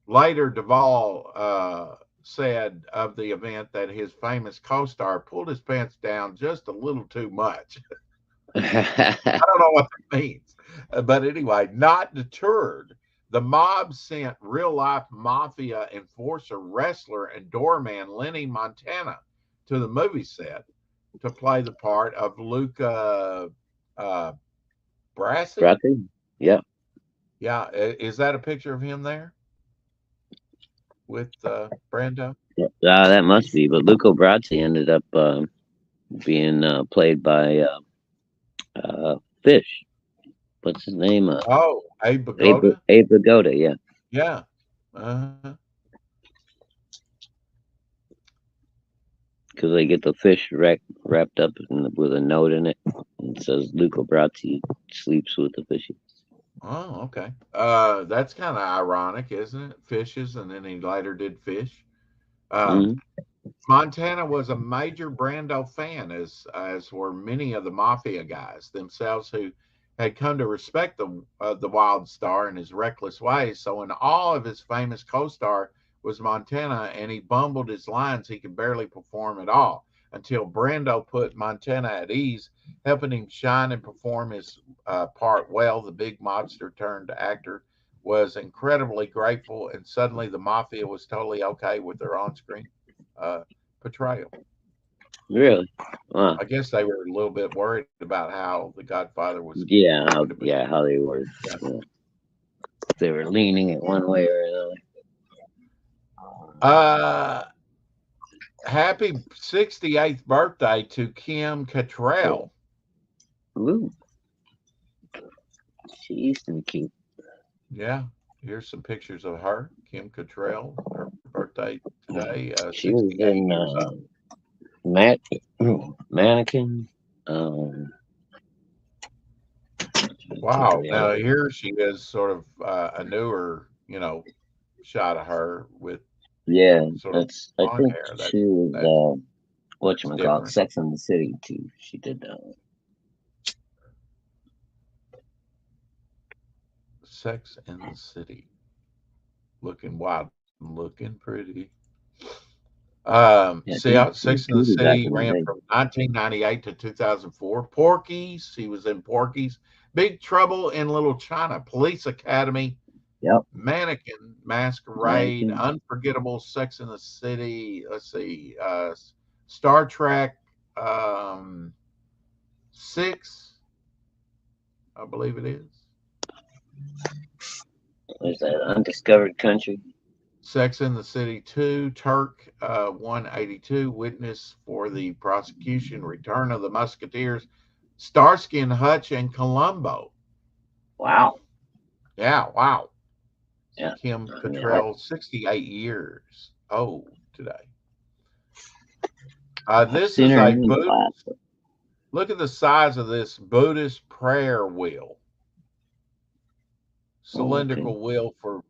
Later, Duvall said of the event that his famous co star pulled his pants down just a little too much. I don't know what that means. But anyway, not deterred, the mob sent real life mafia enforcer, wrestler, and doorman Lenny Montana to the movie set to play the part of Luca uh, Brasi. Brati? Yeah. Yeah, is that a picture of him there with Brando? That must be. But Luco Brasi ended up being played by Fish. What's his name? Oh, Abe Pagoda? Abe Vigoda, yeah. Yeah. Uh-huh. Because they get the fish wrapped up with a note in it. And it says Luca Brasi sleeps with the fishes. Oh, okay. That's kind of ironic, isn't it? Fishes, and then he later did Fish. Um, Hmm. Montana was a major Brando fan, as were many of the mafia guys themselves, who had come to respect the Wild Star and his reckless ways. So, in awe of his famous co-star was Montana, and he bumbled his lines. He could barely perform at all until Brando put Montana at ease, helping him shine and perform his part well. The big mobster turned actor was incredibly grateful, and suddenly the mafia was totally okay with their on-screen uh, portrayal. Really? Wow. I guess they were a little bit worried about how The Godfather was Yeah, going to be. how they were. Yeah. Yeah. They were leaning it one way or another. Uh, Happy 68th birthday to Kim Cattrall. Ooh, she's cute. Yeah, here's some pictures of her, Kim Cattrall. Her birthday today, She was 68 in years old. Matt Mannequin. Um, Wow. Now here she is, sort of a newer, shot of her with yeah, sort of that's. I blonde think hair. she was That's whatchamacallit, different. Sex and the City too. She did Sex in the City. Looking wild and looking pretty. Yeah, Six in the he was back City in the ran day. from 1998 to 2004. Porky's, he was in Porky's. Big Trouble in Little China, Police Academy, Yep. Mannequin, Masquerade, Mannequin. Unforgettable, Sex in the City. Let's see, Star Trek 6, I believe it is. There's that Undiscovered Country. Sex in the City 2, Turk 182, Witness for the Prosecution, Return of the Musketeers, Starsky and Hutch, and Columbo. Wow. Yeah, wow. Yeah. Kim Yeah. Cattrall, 68 years old today. This Seen is her a name a lot. look at the size of this Buddhist prayer wheel. Cylindrical wheel for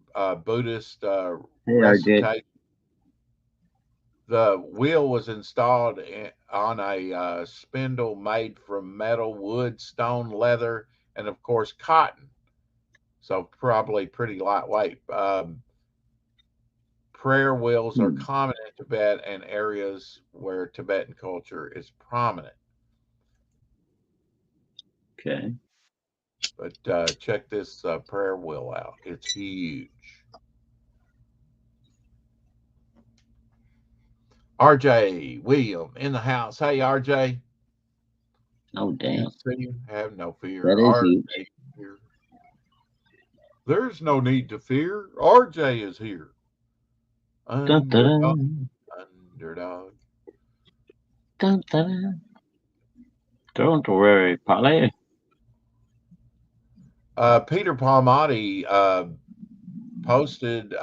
Buddhist Hey, RJ. recitation. The wheel was installed on a spindle made from metal, wood, stone, leather, and of course cotton. So probably pretty lightweight. Prayer wheels are common in Tibet and areas where Tibetan culture is prominent. Okay. But check this prayer wheel out. It's huge. RJ William in the house. Hey, RJ. Oh, damn. Have no fear. That is RJ huge. here. There's no need to fear. RJ is here. Dun, dun, dun. Underdog. Dun, dun. Don't worry, Polly. Peter Palmati posted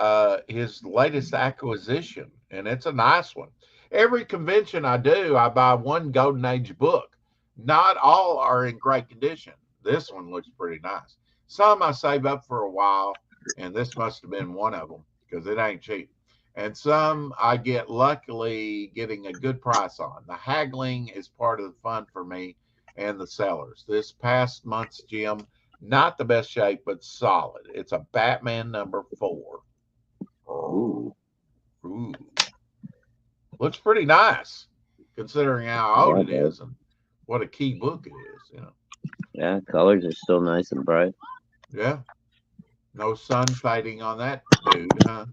his latest acquisition, and it's a nice one. Every convention I do, I buy one Golden Age book. Not all are in great condition. This one looks pretty nice. Some I save up for a while, and this must have been one of them because it ain't cheap. And some I get luckily getting a good price on. The haggling is part of the fun for me and the sellers. This past month's Jim, not the best shape, but solid. It's a Batman #4. Ooh. Ooh. Looks pretty nice considering how old it is and what a key book it is, Yeah, colors are still nice and bright. Yeah. No sun fading on that dude, huh?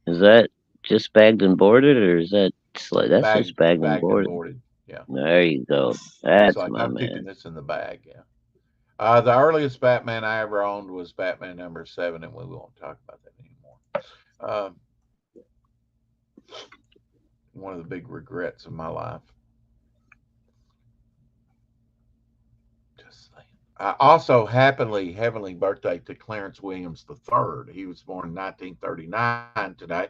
Is that just bagged and boarded, or is that that's just bagged and boarded? Yeah. There you go. That's like my I'm man. keeping this in the bag, yeah. The earliest Batman I ever owned was Batman #7, and we won't talk about that anymore. One of the big regrets of my life. Just saying. Also, heavenly birthday to Clarence Williams III. He was born in 1939 today.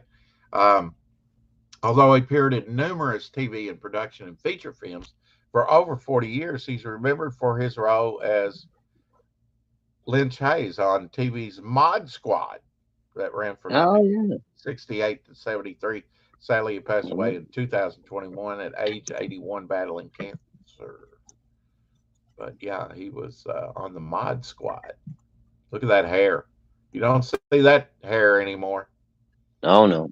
Although he appeared in numerous TV and production and feature films for over 40 years, he's remembered for his role as Lynch Hayes on TV's Mod Squad that ran from 68 to 73. Sadly, he passed away in 2021 at age 81, battling cancer. But yeah, he was on the Mod Squad. Look at that hair. You don't see that hair anymore. Oh, no.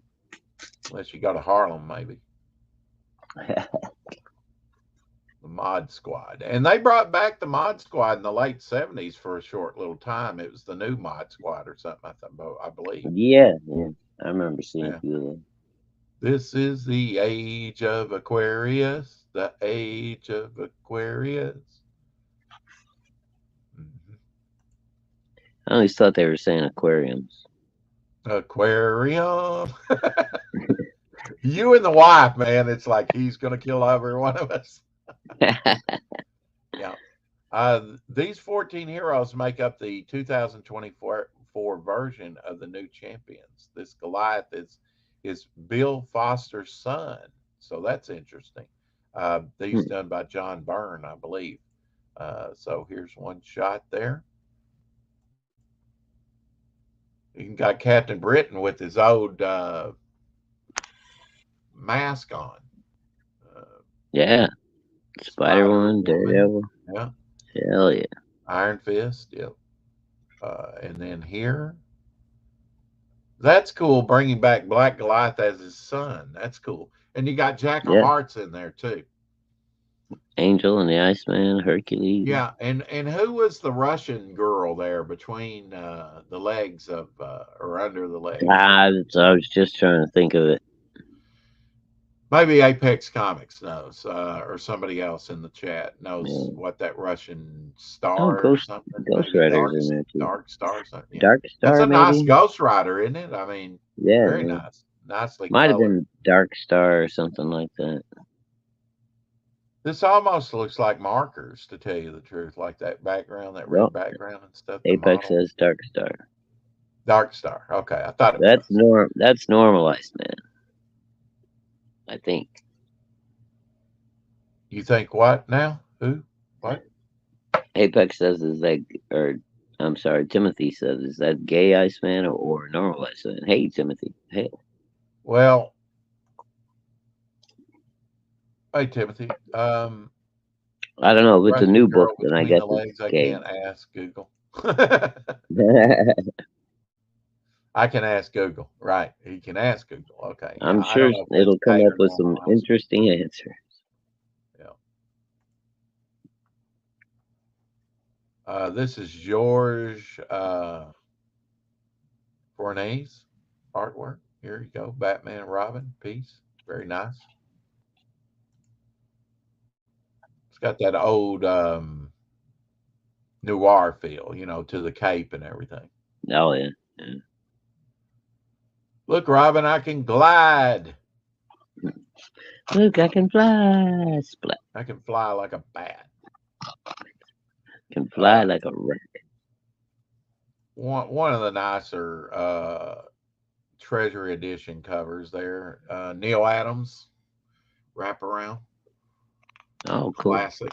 Unless you go to Harlem, maybe. The Mod Squad. And they brought back the Mod Squad in the late 70s for a short little time. It was the new Mod Squad or something, I believe. Yeah. I remember seeing a few of them. This is the age of Aquarius. The age of Aquarius. Mm-hmm. I always thought they were saying aquariums. Aquarium. You and the wife, man. It's like he's going to kill every one of us. Yeah. These 14 heroes make up the 2024 version of the new champions. This Goliath is Bill Foster's son. So that's interesting. These done by John Byrne, I believe. So here's one shot there. You got Captain Britain with his old mask on. Yeah. Spider-Woman, Daredevil. Yeah. Hell yeah. Iron Fist. Yep. And then here. That's cool, bringing back Black Goliath as his son. That's cool. And you got Jack of Yeah. Hearts in there too. Angel and the Iceman, Hercules. Yeah, and who was the Russian girl there between the legs of or under the legs? I was just trying to think of it. Maybe Apex Comics knows, or somebody else in the chat knows Yeah. what that Russian star Oh, or Ghost something. Ghost Maybe Rider's in there too. Dark Star or something. Yeah. Dark That's Star, a nice maybe. Ghost Rider, isn't it? I mean, Yeah, very yeah. nice, nicely Might have colored. been Dark Star or something like that. This almost looks like markers, to tell you the truth, like that background, that red Well, background and stuff. The Apex model. says Dark Star. Dark Star. Okay, I thought it That's was. That's normalized, man. I think. You think what now? Who? What? Apex says is that, or I'm sorry, Timothy says is that gay Iceman or normal Iceman? Hey, Timothy. Hey. Well, hey Timothy. I don't know. With the Russian new girl book, then I between guess the legs. I gay. can't ask Google. I can ask Google. Right. He can ask Google. Okay. I'm I sure don't know if it'll that's come gay up or with some normalized. interesting answers. Yeah. This is George Fornay's artwork. Here you go. Batman and Robin piece. Very nice. It's got that old noir feel, to the cape and everything. Oh yeah. Look, Robin, I can glide. Look, I can fly. Splat. I can fly like a bat. Can fly like a rat. One of the nicer Treasury Edition covers there. Neil Adams wraparound. Oh, cool. Classic.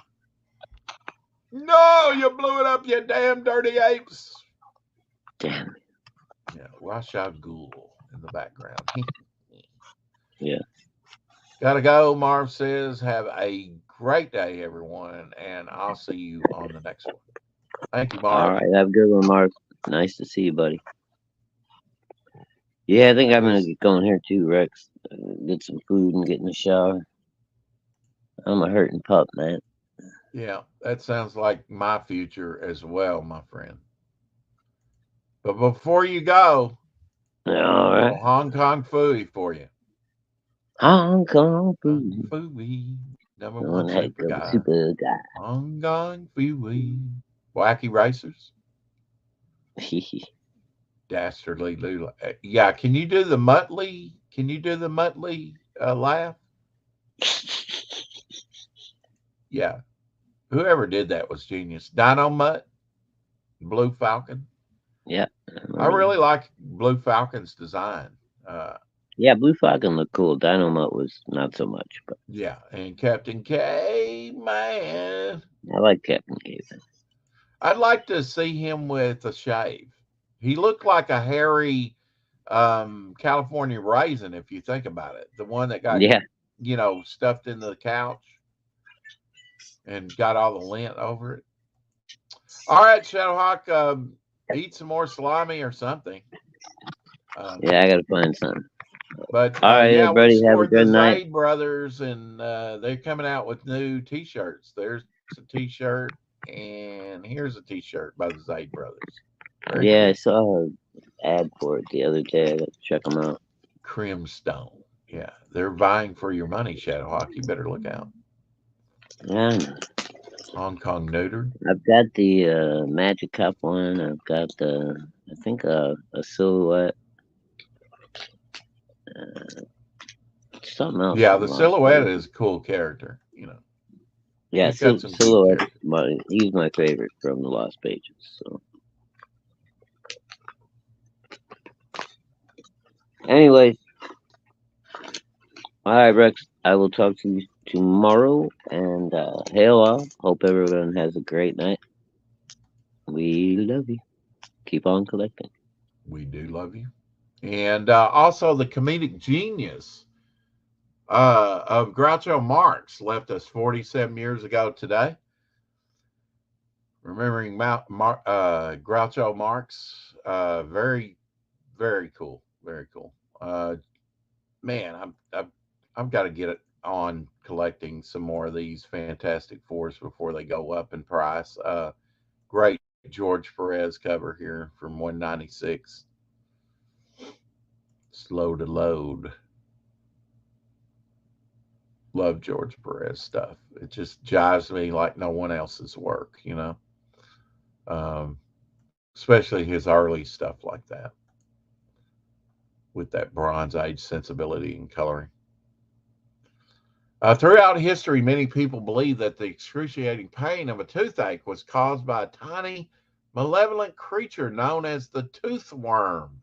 No, you blew it up, you damn dirty apes. Damn. Yeah, Ra's al Ghul in the background. Yeah. Gotta go, Marv says. Have a great day, everyone, and I'll see you on the next one. Thank you, Marv. All right, have a good one, Mark. Nice to see you, buddy. Yeah, I think I'm gonna get going here too, Rex. Get some food and get in the shower. I'm a hurting pup, man. Yeah, that sounds like my future as well, my friend. But before you go, All right. Hong Kong Phooey for you. Hong Kong food. Phooey, number One one heck super of a guy. super guy. Hong Kong Phooey. Wacky Racers. Dastardly Lula. Yeah, can you do the Muttley? Can you do the Muttley laugh? Yeah. Whoever did that was genius. Dino Mutt, Blue Falcon. Yeah. I really like Blue Falcon's design. Yeah, Blue Falcon looked cool. Dynamite was not so much, but yeah, and Captain K, man. I like Captain K. I'd like to see him with a shave. He looked like a hairy California raisin, if you think about it. The one that got, stuffed into the couch and got all the lint over it. All right, Shadowhawk, eat some more salami or something. Yeah, I got to find something. But all right, everybody, have a good night. Zaid brothers, and they're coming out with new T-shirts. There's a T-shirt, and here's a T-shirt by the Zaid brothers. Very cool. I saw an ad for it the other day. I got to check them out. Crimstone. Yeah, they're vying for your money, Shadowhawk. You better look out. Yeah. Hong Kong neutered. I've got the Magic Cup one. I've got I think a silhouette. Something else. Yeah, the silhouette is a cool character, Yeah, silhouette. He's my favorite from the Lost Pages. So, anyways, all right, Rex. I will talk to you tomorrow. And hail all. Hope everyone has a great night. We love you. Keep on collecting. We do love you. And also the comedic genius of Groucho Marx left us 47 years ago today. Remembering Groucho Marx, very, very cool. Very cool. Man, I I've got to get it on collecting some more of these Fantastic Fours before they go up in price. Great George Perez cover here from 196. Slow to load. Love George Perez stuff. It just jives me like no one else's work, you know. Um, Especially his early stuff like that with that Bronze Age sensibility and coloring. Throughout history, many people believe that the excruciating pain of a toothache was caused by a tiny, malevolent creature known as the toothworm.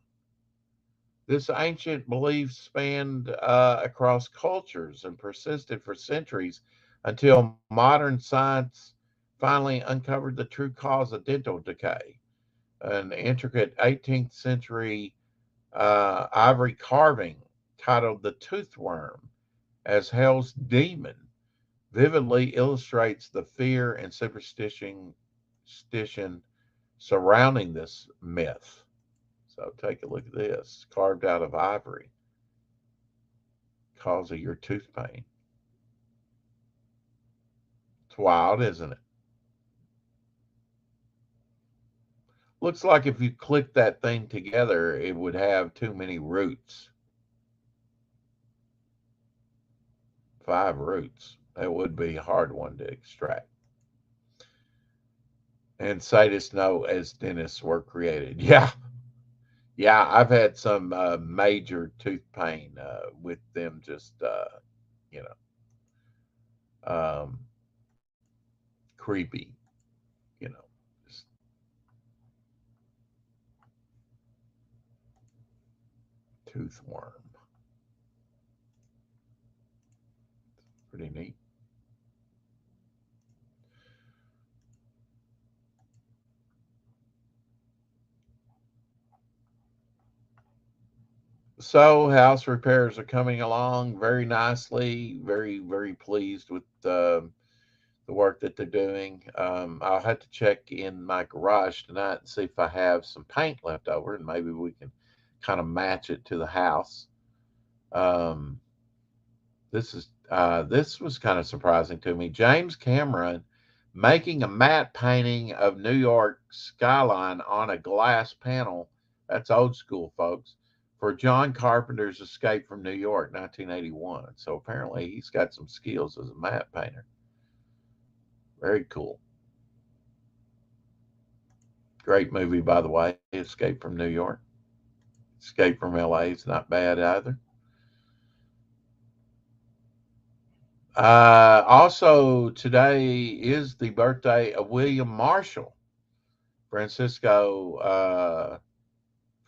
This ancient belief spanned across cultures and persisted for centuries until modern science finally uncovered the true cause of dental decay. An intricate 18th century ivory carving titled The Toothworm as Hell's Demon vividly illustrates the fear and superstition surrounding this myth. So take a look at this, carved out of ivory, cause of your tooth pain. It's wild, isn't it? Looks like if you click that thing together, it would have too many roots. 5 roots. That would be a hard one to extract. And sadists know as dentists were created. Yeah, I've had some major tooth pain with them just, you know, creepy, you know, just toothworm. Pretty neat. So house repairs are coming along very nicely. Very, very pleased with the work that they're doing. I'll have to check in my garage tonight and see if I have some paint left over, and maybe we can kind of match it to the house. Um, this was kind of surprising to me. James Cameron making a matte painting of New York skyline on a glass panel. That's old school, folks. For John Carpenter's Escape from New York, 1981. So apparently he's got some skills as a matte painter. Very cool. Great movie, by the way. Escape from New York. Escape from LA is not bad either. Also, today is the birthday of William Marshall, Francisco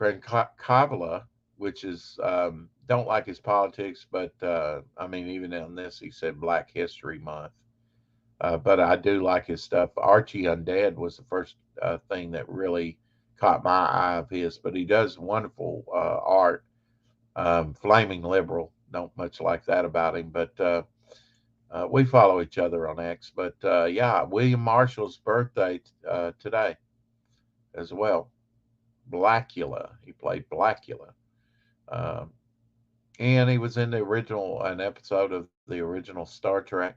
Francavilla, which is, don't like his politics, but I mean, even on this, he said Black History Month. But I do like his stuff. Archie Undead was the first thing that really caught my eye of his, but he does wonderful art. Flaming liberal, don't much like that about him, but we follow each other on X. But yeah, William Marshall's birthday today as well. Blackula, he played Blackula, um, and he was in the original an episode of the original Star Trek.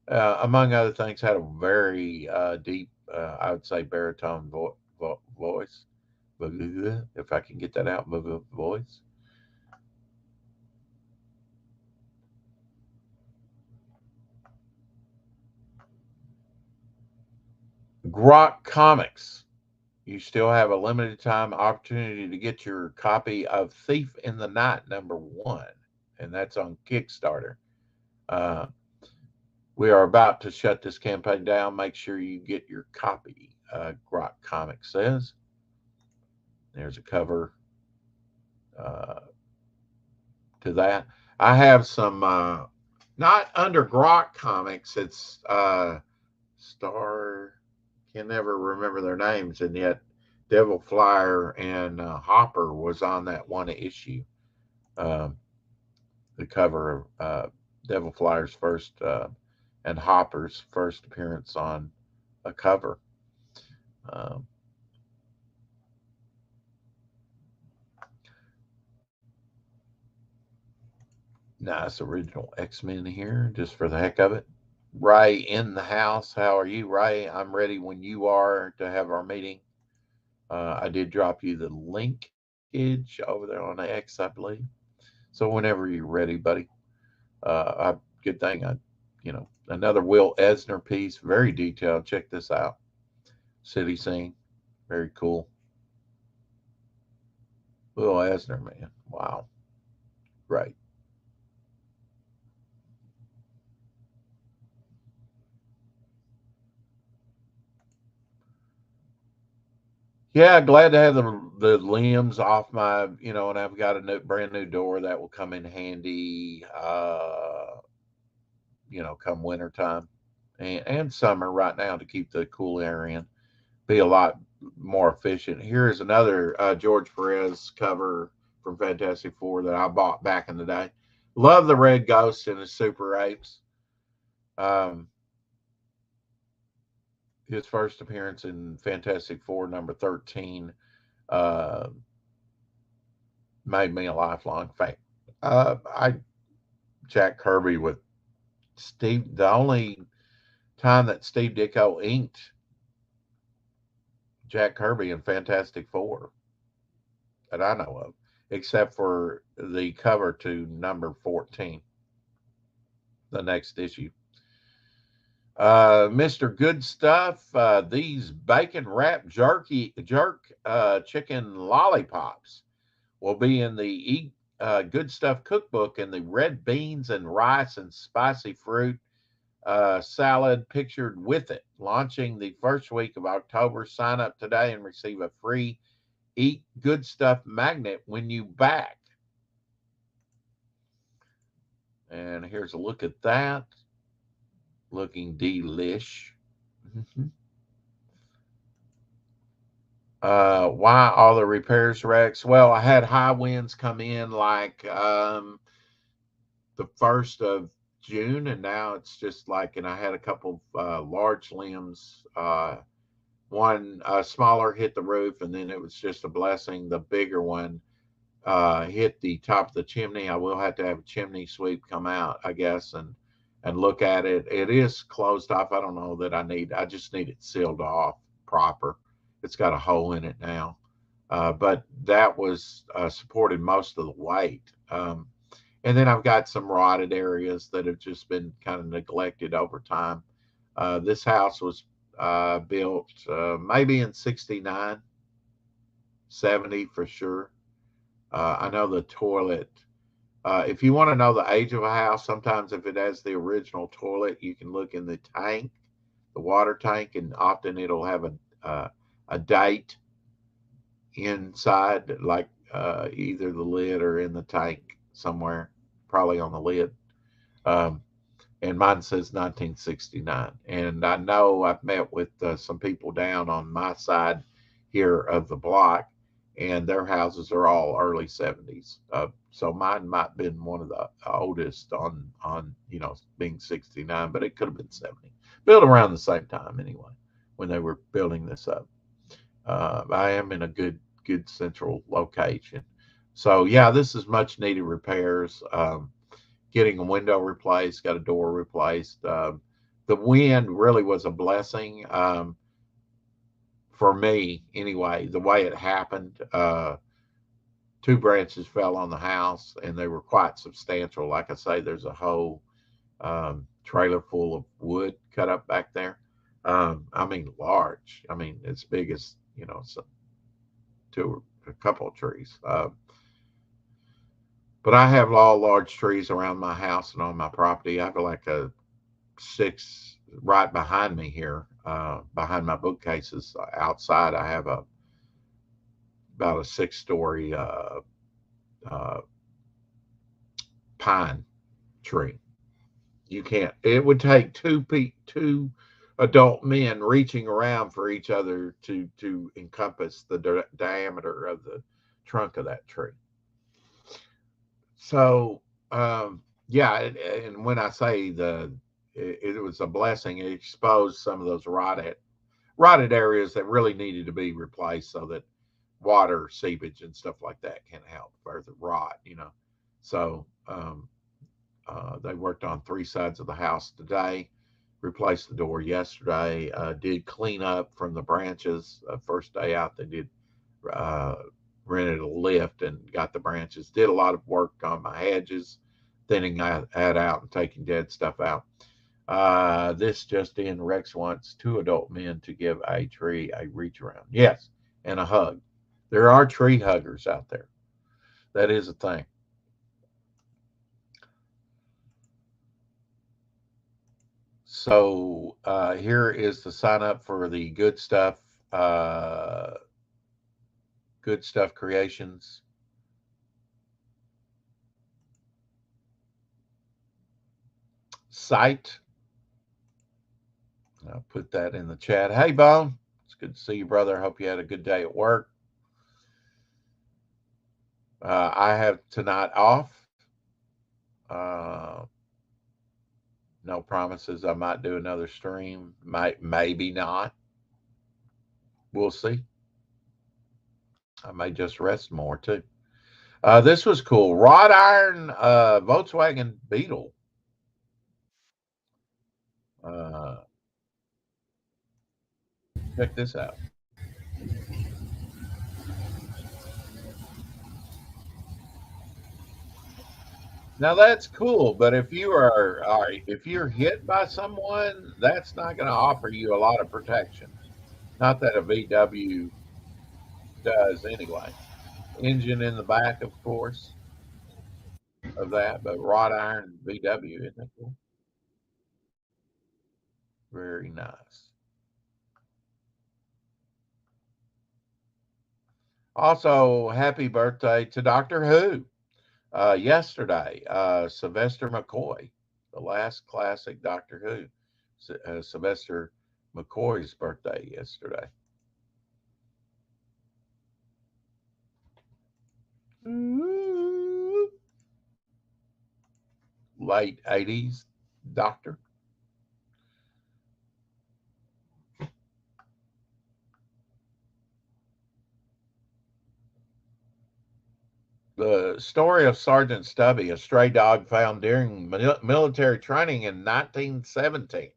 Among other things, had a very deep, I would say, baritone voice. If I can get that out, voice. Grok Comics. You still have a limited time opportunity to get your copy of Thief in the Night #1, and that's on Kickstarter. Uh, we are about to shut this campaign down. Make sure you get your copy. Grok Comics says. There's a cover uh, to that. I have some, not under Grok Comics. It's Star. Can never remember their names, and yet Devil Flyer and Hopper was on that one issue. Um, the cover of Devil Flyer's first and Hopper's first appearance on a cover. Um, Nice original X-Men here, just for the heck of it. Ray in the house. How are you, Ray? I'm ready when you are to have our meeting. I did drop you the linkage over there on the X, I believe. So whenever you're ready, buddy. Good thing another Will Eisner piece, very detailed. Check this out. City scene, very cool. Will Eisner, man, wow, great. Yeah, glad to have the limbs off my, and I've got a brand new door that will come in handy. Come wintertime and summer right now to keep the cool air in. Be a lot more efficient. Here is another George Perez cover from Fantastic Four that I bought back in the day. Love the Red Ghost and his Super Apes. Um, his first appearance in Fantastic Four number 13 uh, made me a lifelong fan. I Jack Kirby with Steve. The only time that Steve Ditko inked Jack Kirby in Fantastic Four that I know of, except for the cover to number 14, the next issue. Mr. Good Stuff, these bacon wrapped jerk chicken lollipops will be in the Eat Good Stuff cookbook, and the red beans and rice and spicy fruit salad pictured with it. Launching the first week of October. Sign up today and receive a free Eat Good Stuff magnet when you back. And here's a look at that. Looking delish. Why all the repairs, Rex? Well, I had high winds come in like the 1st of June, and now it's just like, and I had a couple large limbs. One smaller hit the roof, and then it was just a blessing. The bigger one hit the top of the chimney. I will have to have a chimney sweep come out, I guess, and look at it. It is closed off. I don't know that I just need it sealed off proper. It's got a hole in it now. But that was supported most of the weight. And then I've got some rotted areas that have just been kind of neglected over time. This house was built maybe in 69, 70 for sure. I know the toilet. If you want to know the age of a house, sometimes if it has the original toilet, you can look in the tank, the water tank, and often it'll have a date inside, like either the lid or in the tank somewhere, probably on the lid. Um, and mine says 1969. And I know I've met with some people down on my side here of the block, and their houses are all early 70s. So mine might have been one of the oldest on being 69, but it could have been 70. Built around the same time anyway when they were building this up. I am in a good central location. So yeah, this is much needed repairs. Getting a window replaced, got a door replaced. The wind really was a blessing for me anyway. The way it happened, 2 branches fell on the house, and they were quite substantial. Like I say, there's a whole trailer full of wood cut up back there. I mean, large. I mean, as big as a couple of trees. But I have all large trees around my house and on my property. I have like a 6 right behind me here, behind my bookcases outside. I have about a 6-story pine tree. You can't. It would take two adult men reaching around for each other to encompass the diameter of the trunk of that tree. So yeah, and when I say it was a blessing, it exposed some of those rotted areas that really needed to be replaced so that water seepage and stuff like that can help further rot. So They worked on 3 sides of the house today, replaced the door yesterday, did clean up from the branches. First day out, they did uh, rented a lift and got the branches. Did a lot of work on my hedges, thinning that out and taking dead stuff out. This just in: Rex wants 2 adult men to give a tree a reach around. Yes, and a hug. There are tree huggers out there. That is a thing. So here is the sign up for the Good Stuff Creations site. I'll put that in the chat. Hey, Bone. It's good to see you, brother. Hope you had a good day at work. I have tonight off. No promises. I might do another stream. Maybe not. We'll see. I may just rest more too. This was cool. Wrought iron Volkswagen Beetle. Check this out. Now that's cool, but if you're hit by someone, that's not going to offer you a lot of protection. Not that a VW does anyway. Engine in the back, of course, of that, but wrought iron VW, isn't that cool? Very nice. Also, happy birthday to Doctor Who. Yesterday, Sylvester McCoy, the last classic Doctor Who, Sylvester McCoy's birthday yesterday. Late 80s Doctor. The story of Sergeant Stubby, a stray dog found during military training in 1917,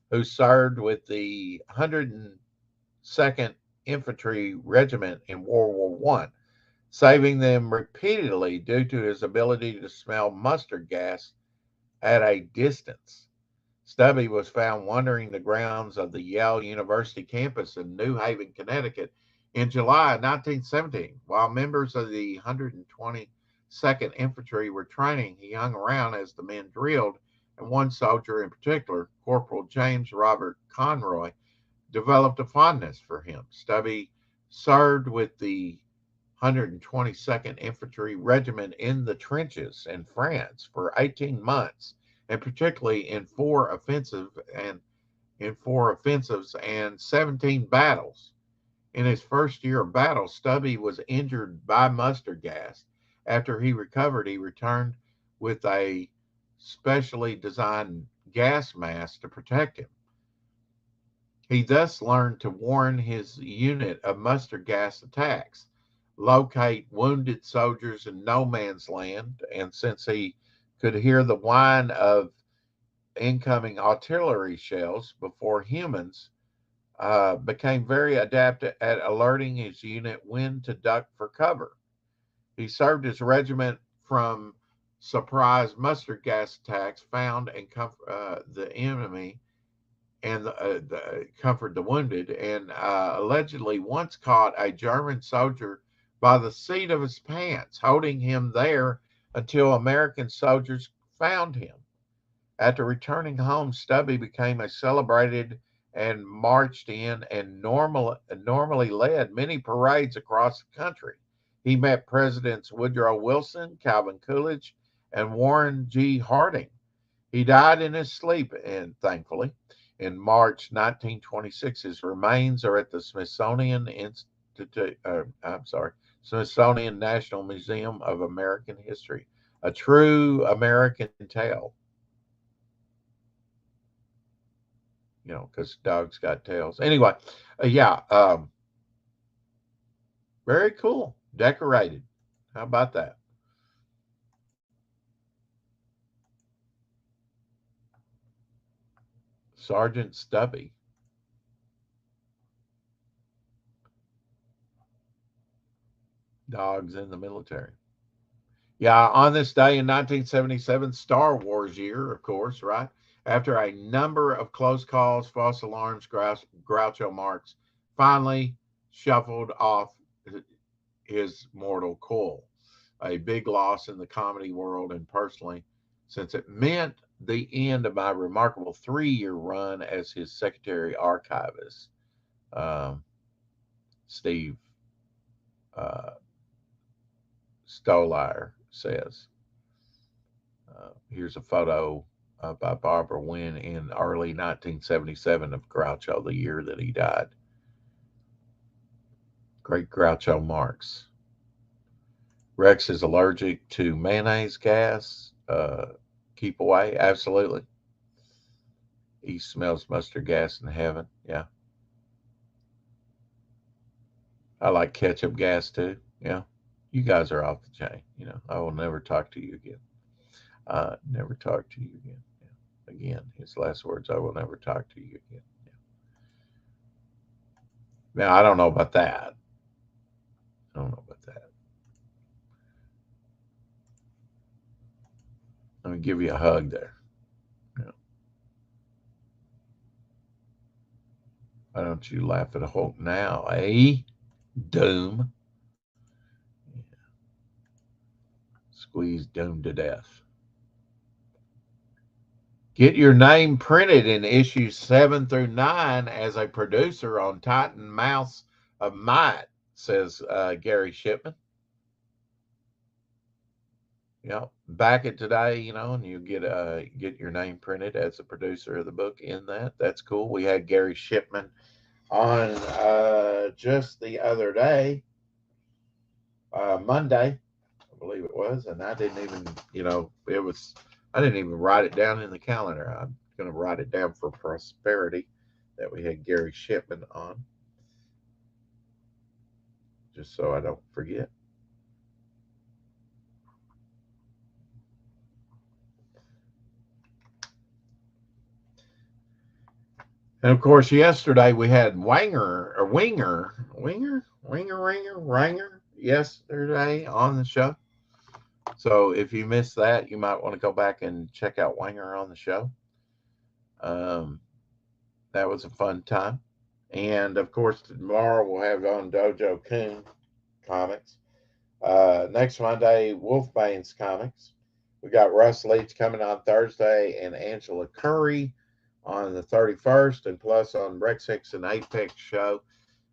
who served with the 102nd Infantry Regiment in World War I, saving them repeatedly due to his ability to smell mustard gas at a distance. Stubby was found wandering the grounds of the Yale University campus in New Haven, Connecticut in July 1917. While members of the 122nd Infantry were training, he hung around as the men drilled, and one soldier in particular, Corporal James Robert Conroy, developed a fondness for him. Stubby served with the 122nd Infantry Regiment in the trenches in France for 18 months, and particularly in 4 offensives and 17 battles. In his first year of battle, Stubby was injured by mustard gas. After he recovered, he returned with a specially designed gas mask to protect him. He thus learned to warn his unit of mustard gas attacks, locate wounded soldiers in no man's land, and since he could hear the whine of incoming artillery shells before humans, became very adept at alerting his unit when to duck for cover. He served his regiment from surprise mustard gas attacks, found and the enemy and comfort the wounded, and allegedly once caught a German soldier by the seat of his pants, holding him there until American soldiers found him. After returning home, Stubby became a celebrated and marched in and normally led many parades across the country. He met Presidents Woodrow Wilson, Calvin Coolidge, and Warren G. Harding. He died in his sleep, and thankfully, in March 1926. His remains are at the Smithsonian Smithsonian National Museum of American History. A true American tale. You know, because dogs got tails. Anyway, very cool. Decorated. How about that? Sergeant Stubby. Dogs in the military. Yeah, on this day in 1977, Star Wars year, of course, right? After a number of close calls, false alarms, Groucho Marx finally shuffled off his mortal coil. A big loss in the comedy world and personally, since it meant the end of my remarkable 3-year run as his secretary archivist. Steve Stoliar says. Here's a photo by Barbara Wynn in early 1977 of Groucho, the year that he died. Great Groucho Marx. Rex is allergic to mayonnaise gas. Keep away. Absolutely. He smells mustard gas in heaven. Yeah. I like ketchup gas too. Yeah. You guys are off the chain. You know, I will never talk to you again. Never talk to you again. Yeah. Again, his last words, I will never talk to you again. Yeah. Now, I don't know about that. I don't know about that. Let me give you a hug there. Yeah. Why don't you laugh at Hulk now, eh? Doom. Yeah. Squeeze Doom to death. Get your name printed in issues 7 through 9 as a producer on Titan Mouse of Might, says Gary Shipman. Yeah, back it today, you know, and you get your name printed as a producer of the book in that. That's cool. We had Gary Shipman on just the other day, Monday, I believe it was, and I didn't even, I didn't even write it down in the calendar. I'm going to write it down for prosperity that we had Gary Shipman on, just so I don't forget. And of course, yesterday we had Winger yesterday on the show. So if you missed that, you might want to go back and check out Winger on the show. That was a fun time. And of course, tomorrow we'll have on Dojo Coon Comics. Next Monday, Wolfbane's Comics. We got Russ Leach coming on Thursday and Angela Curry on the 31st, and plus on Rex Hicks and Apex show,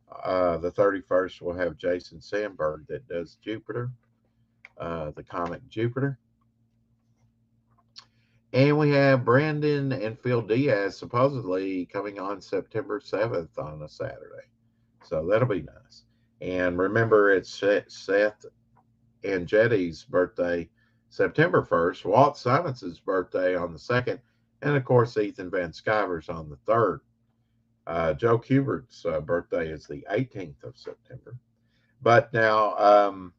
the 31st, we'll have Jason Sandberg that does Jupiter, the comic Jupiter. And we have Brandon and Phil Diaz supposedly coming on September 7th on a Saturday. So that'll be nice. And remember, it's Seth and Jetty's birthday, September 1st, Walt Simons's birthday on the 2nd, and of course, Ethan Van Sciver's on the 3rd. Joe Kubert's birthday is the 18th of September. But now,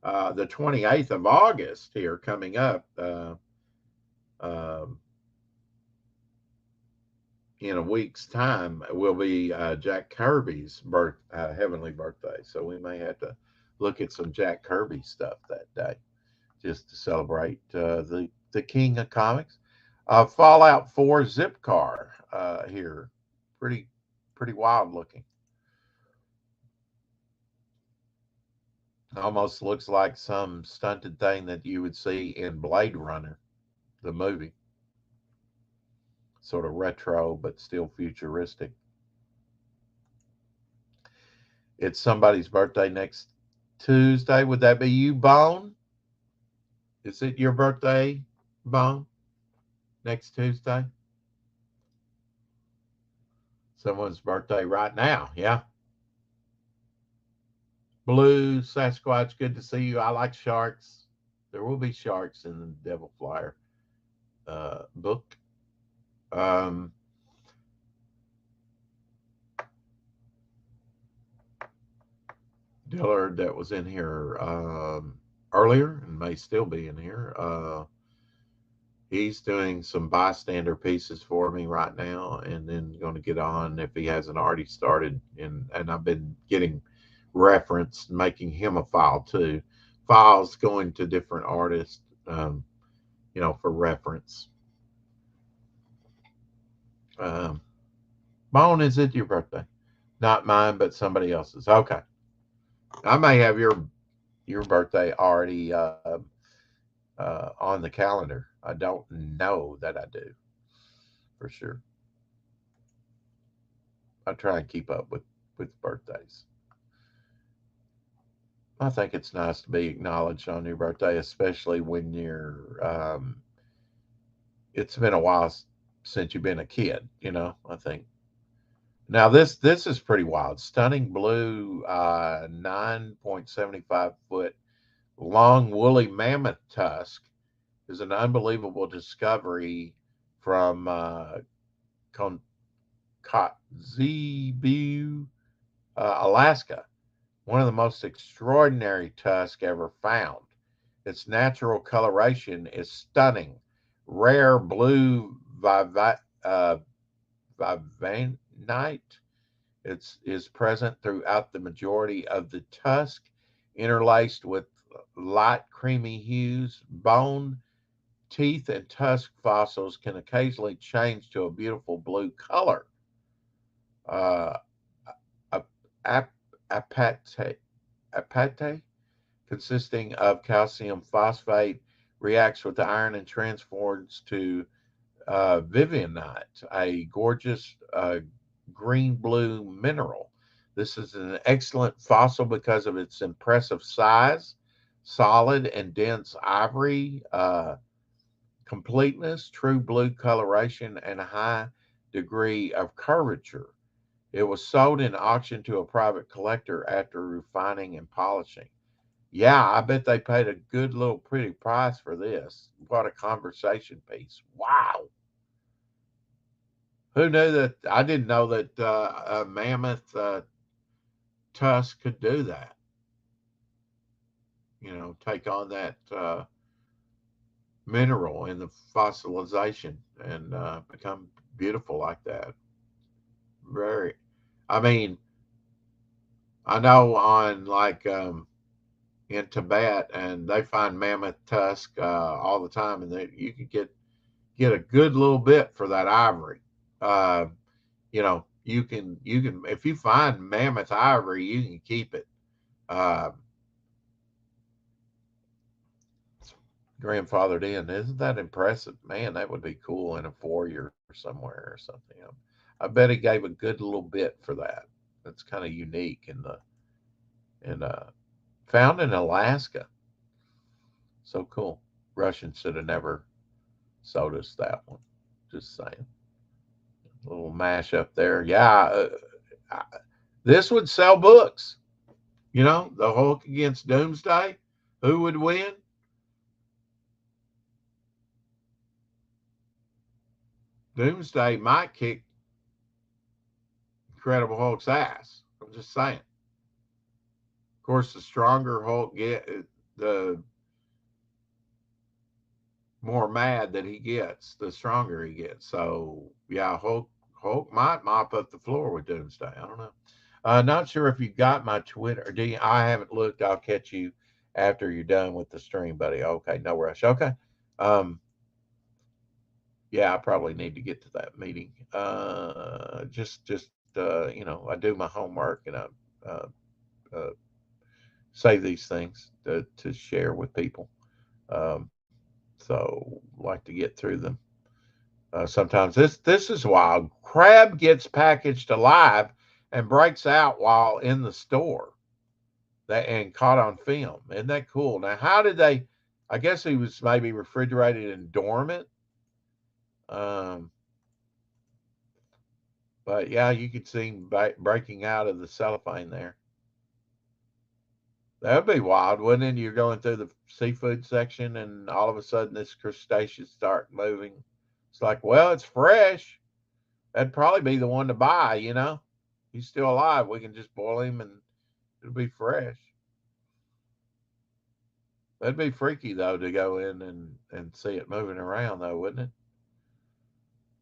the 28th of August here coming up, in a week's time, will be Jack Kirby's heavenly birthday. So we may have to look at some Jack Kirby stuff that day just to celebrate the king of comics. Fallout 4 zip car here. Pretty wild looking. Almost looks like some stunted thing that you would see in Blade Runner, the movie. Sort of retro, but still futuristic. It's somebody's birthday next Tuesday. Would that be you, Bone? Is it your birthday, Bone? Next Tuesday? Someone's birthday right now, yeah. Blue Sasquatch, good to see you. I like sharks. There will be sharks in the Devil Flyer book. Dillard, that was in here earlier and may still be in here. He's doing some bystander pieces for me right now, and then going to get on if he hasn't already started. And I've been getting reference, making him a file too. Files going to different artists, for reference. Um, Bone, is it your birthday? Not mine, but somebody else's. Okay, I may have your birthday already on the calendar. I don't know that I do for sure. I try and keep up with birthdays. I think it's nice to be acknowledged on your birthday, especially when you're. It's been a while since you've been a kid. I think. Now this is pretty wild. Stunning blue, 9.75 foot long woolly mammoth tusk is an unbelievable discovery from Kotzebue, Alaska. One of the most extraordinary tusks ever found. Its natural coloration is stunning. Rare blue vivanite is present throughout the majority of the tusk, interlaced with light creamy hues. Bone, teeth, and tusk fossils can occasionally change to a beautiful blue color. Uh, apate, apate, consisting of calcium phosphate, reacts with the iron and transforms to vivianite, a gorgeous green blue mineral. This is an excellent fossil because of its impressive size, solid and dense ivory completeness, true blue coloration, and a high degree of curvature. It was sold in auction to a private collector after refining and polishing. Yeah, I bet they paid a good little pretty price for this. What a conversation piece. Wow. Who knew that? I didn't know that a mammoth tusk could do that. Take on that mineral in the fossilization and become beautiful like that. Very. I mean, I know on like in Tibet, and they find mammoth tusk all the time, and you can get a good little bit for that ivory. Uh, you can if you find mammoth ivory, you can keep it. Uh, Grandfathered in, isn't that impressive? Man, that would be cool in a foyer somewhere or something. I bet he gave a good little bit for that. That's kind of unique and found in Alaska. So cool. Russians should have never sold us that one. Just saying. A little mash up there. Yeah, I, this would sell books. The Hulk against Doomsday. Who would win? Doomsday might kick Incredible Hulk's ass. I'm just saying. Of course, the stronger Hulk the more mad that he gets, the stronger he gets. So yeah, Hulk might mop up the floor with Doomsday. I don't know. Not sure if you got my Twitter. Do you? I haven't looked. I'll catch you after you're done with the stream, buddy. Okay, no rush. Okay. Um, yeah, I probably need to get to that meeting. Just I do my homework and I uh, uh, save these things to share with people. Um, so like to get through them. Sometimes this is wild. Crab gets packaged alive and breaks out while in the store. That and caught on film. Isn't that cool? Now, how did they? I guess he was maybe refrigerated and dormant. Um, but yeah, you could see him breaking out of the cellophane there. That'd be wild, wouldn't it? You're going through the seafood section, and all of a sudden, this crustacean start moving. It's like, well, it's fresh. That'd probably be the one to buy. He's still alive. We can just boil him and it'll be fresh. That'd be freaky though to go in and see it moving around though, wouldn't it?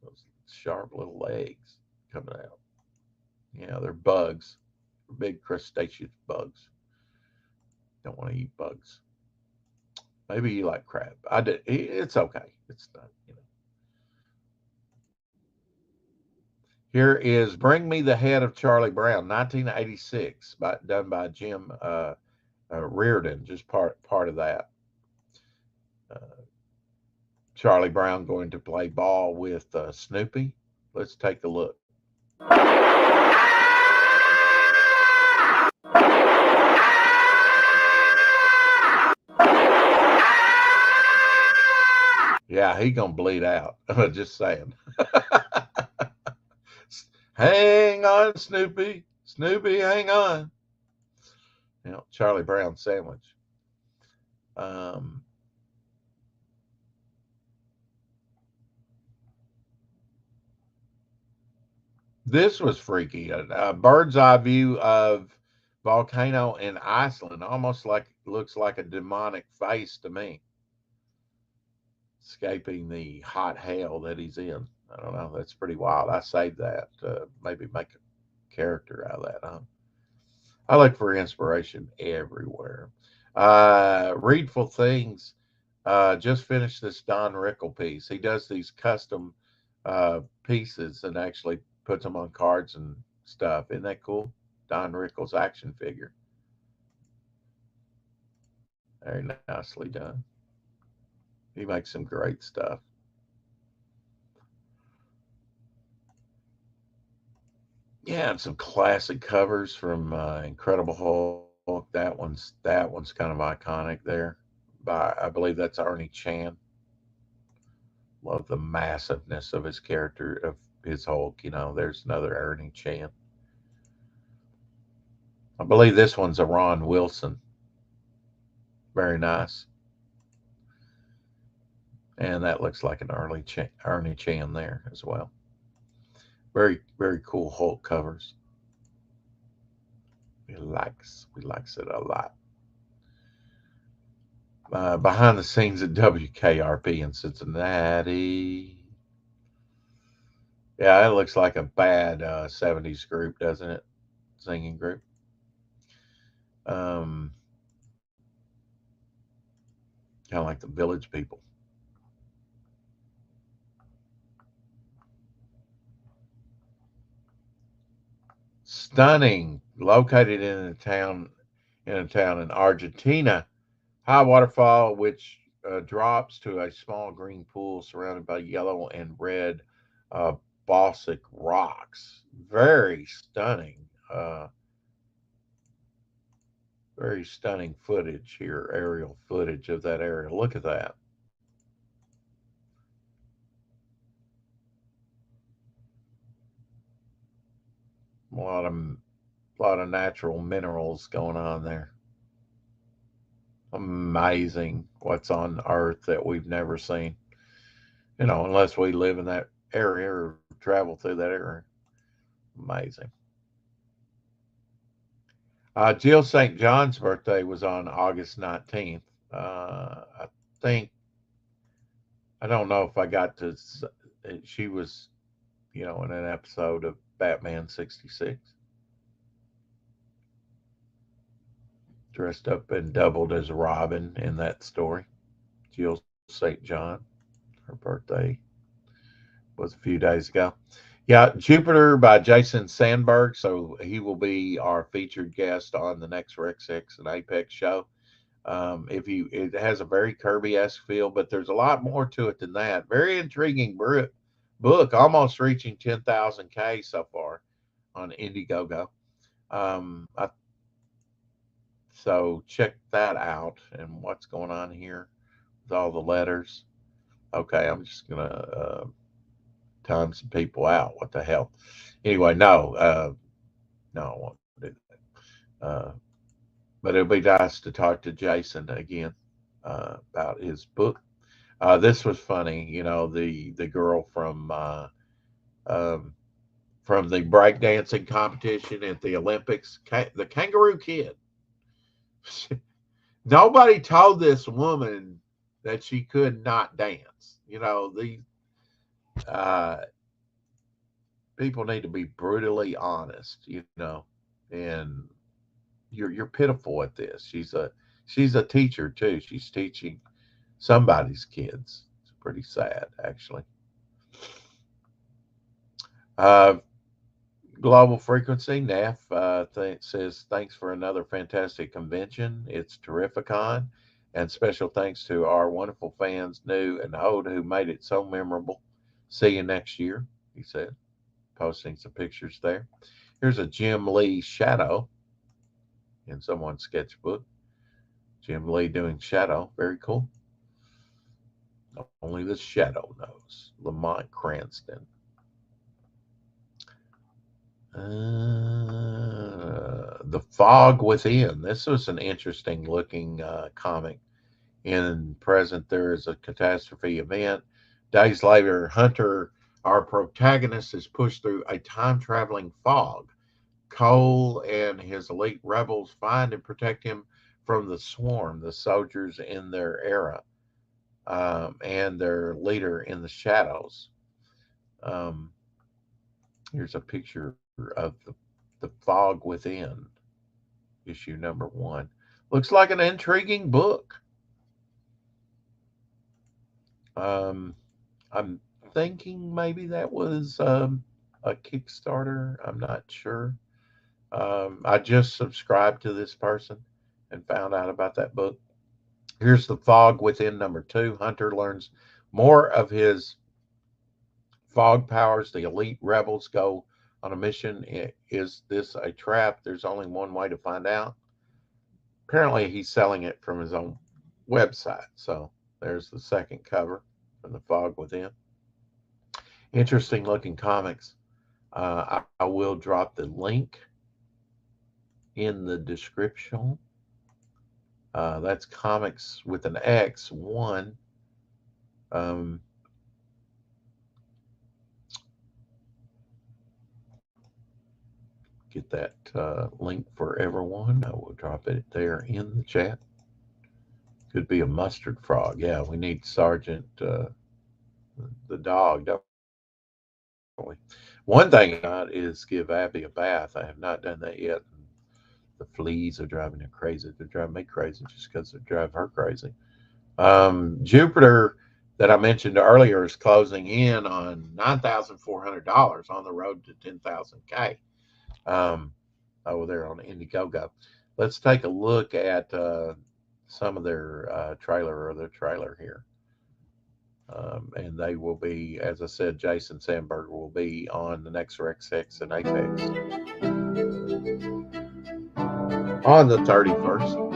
Those sharp little legs coming out. Yeah, they're bugs, big crustaceous bugs. Don't want to eat bugs. Maybe you like crab. I did. It's okay. It's not. Here is "Bring Me the Head of Charlie Brown," 1986, done by Jim Reardon. Just part of that. Charlie Brown going to play ball with Snoopy. Let's take a look. Yeah, he gonna bleed out. Just saying. Hang on, Snoopy. Snoopy, hang on. Charlie Brown sandwich. This was freaky. A bird's eye view of volcano in Iceland. Almost looks like a demonic face to me. Escaping the hot hell that he's in. I don't know. That's pretty wild. I saved that. Maybe make a character out of that, huh? I look for inspiration everywhere. Readful Things just finished this Don Rickle piece. He does these custom pieces and actually puts them on cards and stuff. Isn't that cool? Don Rickle's action figure. Very nicely done. He makes some great stuff. Yeah, and some classic covers from Incredible Hulk. That one's kind of iconic there. I believe that's Ernie Chan. Love the massiveness of his character, of his Hulk. There's another Ernie Chan. I believe this one's a Ron Wilson. Very nice. And that looks like an Ernie Chan there as well. Very, very cool Hulk covers. We likes it a lot. Behind the scenes at WKRP in Cincinnati. Yeah, it looks like a bad 70s group, doesn't it? Singing group. Kind of like the Village People. Stunning. Located in a town in Argentina. High waterfall, which drops to a small green pool surrounded by yellow and red bauxic rocks. Very stunning. Very stunning footage here, aerial footage of that area. Look at that. A lot of natural minerals going on there. Amazing what's on Earth that we've never seen. Unless we live in that area or travel through that area. Amazing. Jill St. John's birthday was on August 19th. I don't know if I got to. She was, in an episode of Batman 66. Dressed up and doubled as Robin in that story. Jill St. John. Her birthday was a few days ago. Yeah, Jupiter by Jason Sandberg. So he will be our featured guest on the next Rex X and Apex show. It has a very Kirby-esque feel, but there's a lot more to it than that. Very intriguing book, almost reaching 10,000K so far on Indiegogo. So check that out. And what's going on here with all the letters. Okay, I'm just gonna time some people out. What the hell? Anyway, no, I won't do that. But it'll be nice to talk to Jason again about his book. This was funny, the girl from the breakdancing competition at the Olympics, the Kangaroo Kid. nobody told this woman that she could not dance. You know, the uh, people need to be brutally honest. You know, and you're pitiful at this. She's a teacher too. She's teaching somebody's kids. It's pretty sad, actually. Uh, Global Frequency, NAF, says, thanks for another fantastic convention. It's Terrificon. And special thanks to our wonderful fans, new and old, who made it so memorable. See you next year, he said, posting some pictures there. Here's a Jim Lee shadow in someone's sketchbook. Jim Lee doing shadow. Very cool. Only the shadow knows. Lamont Cranston. The Fog Within. This was an interesting looking comic. In present, there is a catastrophe event. Days later, Hunter, our protagonist, is pushed through a time traveling fog. Cole and his elite rebels find and protect him from the swarm, the soldiers in their era, and their leader in the shadows. Here's a picture of the Fog Within, issue number 1. Looks like an intriguing book. I'm thinking maybe that was a Kickstarter. I'm not sure. I just subscribed to this person and found out about that book. Here's the Fog Within number 2. Hunter learns more of his fog powers. The elite rebels go on a mission. Is this a trap? There's only one way to find out. Apparently, he's selling it from his own website. So there's the second cover from the Fog Within. Interesting looking comics. I will drop the link in the description. That's Comics with an X 1. Get that link for everyone. I will drop it there in the chat. Could be a mustard frog. Yeah, we need Sergeant the dog, don't we? One thing I got is give Abby a bath. I have not done that yet. The fleas are driving her crazy. They're driving me crazy just because they drive her crazy. Jupiter, that I mentioned earlier, is closing in on $9,400 on the road to 10,000K. Over there on Indiegogo. Let's take a look at some of their trailer here. And they will be, as I said, Jason Sandberg will be on the next RexX and Apex on the 31st.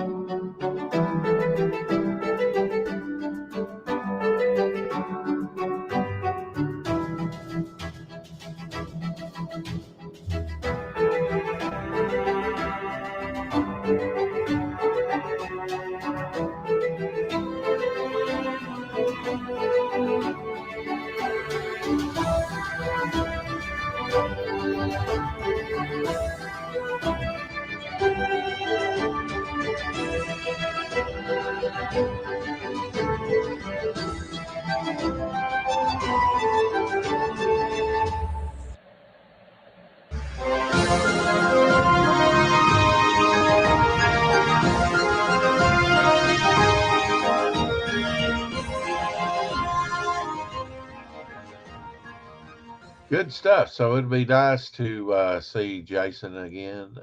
Good stuff. So it'd be nice to see Jason again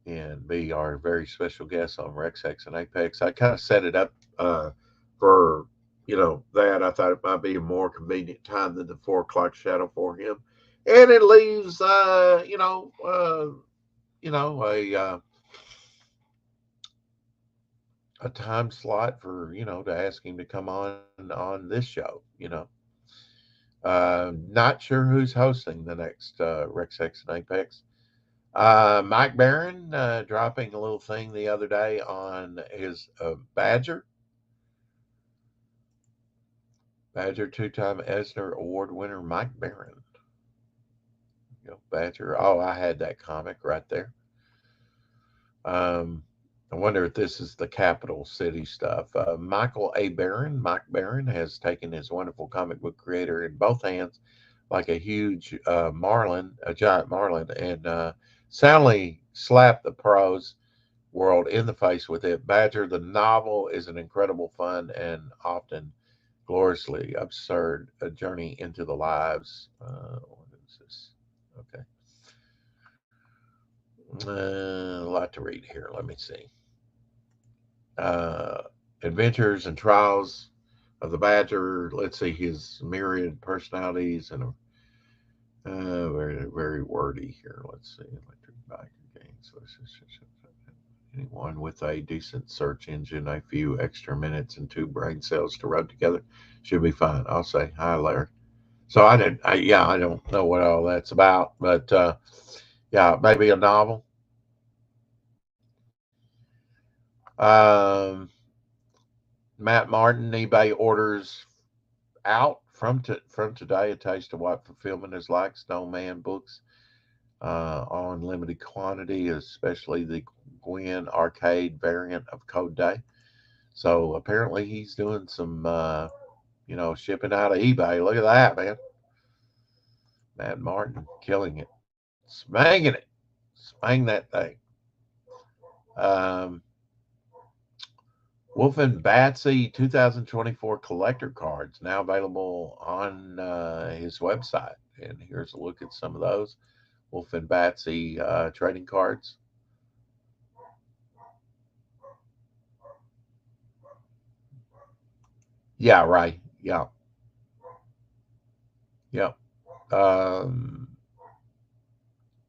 and be our very special guest on RexX and Apex. I kind of set it up for, that. I thought it might be a more convenient time than the 4 o'clock shadow for him. And it leaves, a time slot for, to ask him to come on this show, Not sure who's hosting the next RexX and Apex. Mike Barron dropping a little thing the other day on his Badger 2-time Eisner Award winner Mike Barron. Badger. Oh, I had that comic right there. I wonder if this is the capital city stuff. Michael A. Barron, Mike Barron, has taken his wonderful comic book creator in both hands, like a huge marlin, a giant marlin, and soundly slapped the prose world in the face with it. Badger, the novel, is an incredible fun and often gloriously absurd a journey into the lives. What is this? Okay. A lot to read here. Let me see. Adventures and trials of the Badger. Let's see his myriad personalities and very, very wordy here. Let's see. Electric bike games. Anyone with a decent search engine, a few extra minutes, and 2 brain cells to rub together should be fine. I'll say hi, Larry. So I don't know what all that's about, but yeah, maybe a novel. Matt Martin, eBay orders out from today. A taste of what fulfillment is like. Snowman books on limited quantity, especially the Gwen arcade variant of Code Day. So apparently he's doing some, shipping out of eBay. Look at that, man. Matt Martin killing it, smanging it, smang that thing. Wolf and Batsy 2024 collector cards now available on his website. And here's a look at some of those Wolf and Batsy trading cards. Yeah, right. Yeah. Yep.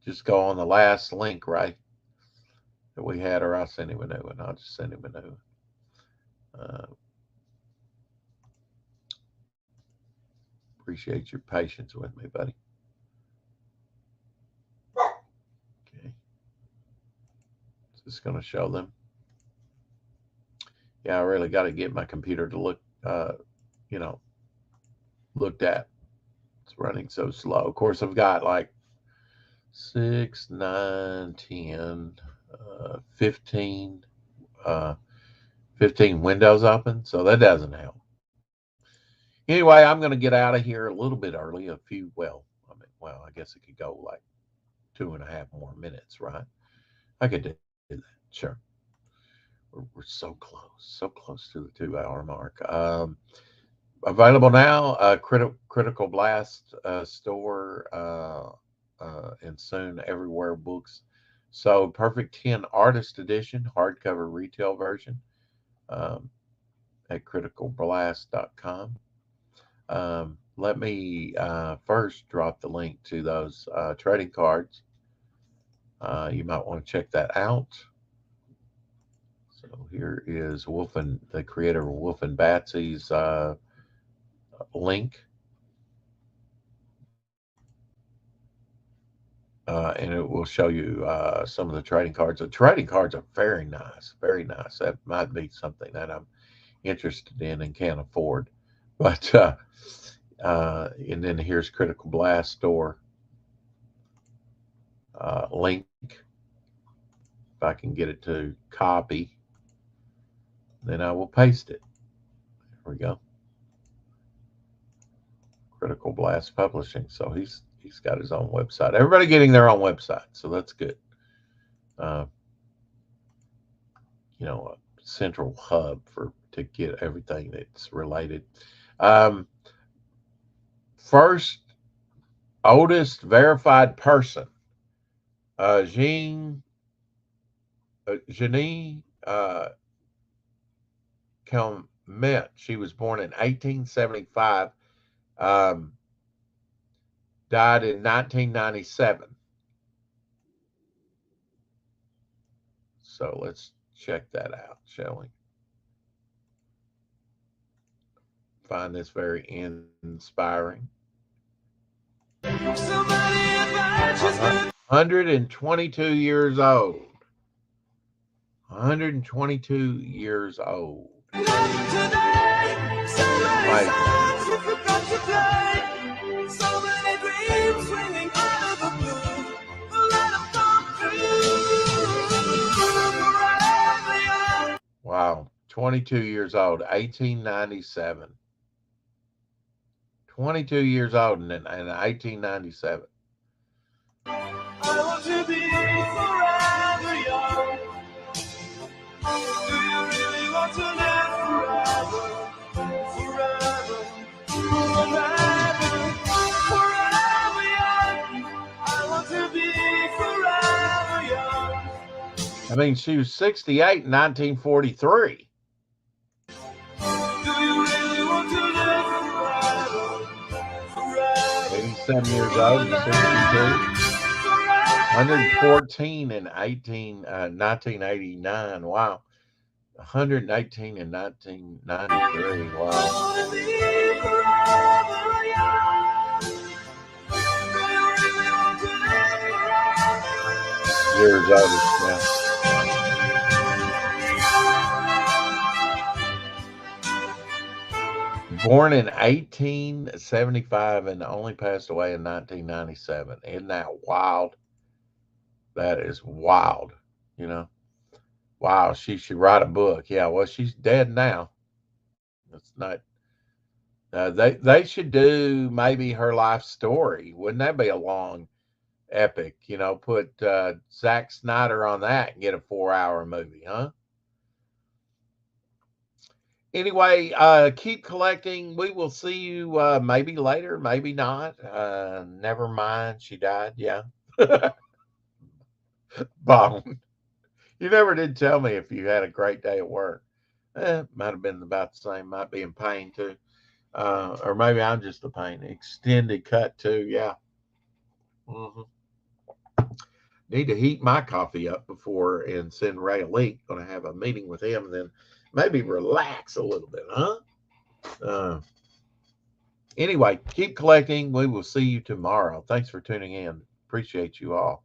Just go on the last link, right, that we had, or I'll send him a new one. I'll just send him a new one. Appreciate your patience with me, buddy. Okay. Just going to show them. Yeah, I really got to get my computer to look, looked at. It's running so slow. Of course, I've got like 6, 9, 10, 15, 15 windows open, so that doesn't help. Anyway, I'm going to get out of here a little bit early. I guess it could go like 2.5 more minutes, right? I could do that, sure. We're so close to the 2-hour mark. Available now, Critical Blast store, and soon everywhere books. So Perfect 10 Artist Edition, hardcover retail version. At criticalblast.com. Let me first drop the link to those trading cards. You might want to check that out. So here is the creator of Wolf and Batsy's link. And it will show you some of the trading cards. The trading cards are very nice, very nice. That might be something that I'm interested in and can't afford. But and then here's Critical Blast store link. If I can get it to copy, then I will paste it. There we go. Critical Blast Publishing. So he's got his own website. Everybody getting their own website, so that's good. A central hub to get everything that's related. First oldest verified person, Jeannie Calment. She was born in 1875. Died in 1997. So let's check that out, shall we? Find this very inspiring. 122 years old. 122 years old. 22 years old, 1897. 22 years old in 1897. I want to be forever young. Do you really want to live forever? Forever, forever, forever young. I want to be forever young. I mean, she was 68 in 1943. Do you really want to live forever? Forever. 87 years old in 62. 114 in 1989. Wow. 118 in 1993. Wow. Years oldest now. Born in 1875 and only passed away in 1997. Isn't that wild? That is wild, you know. Wow, she should write a book. Yeah, well, she's dead now. It's not. They should do maybe her life story. Wouldn't that be a long epic? You know, put Zack Snyder on that and get a 4-hour movie, huh? Anyway, keep collecting. We will see you maybe later, maybe not. Never mind. She died. Yeah. Bone. You never did tell me if you had a great day at work. Might have been about the same. Might be in pain too. Or maybe I'm just the pain. Extended cut too. Yeah. Need to heat my coffee up before and send Ray a link. Going to have a meeting with him and then maybe relax a little bit, huh? Anyway, keep collecting. We will see you tomorrow. Thanks for tuning in. Appreciate you all.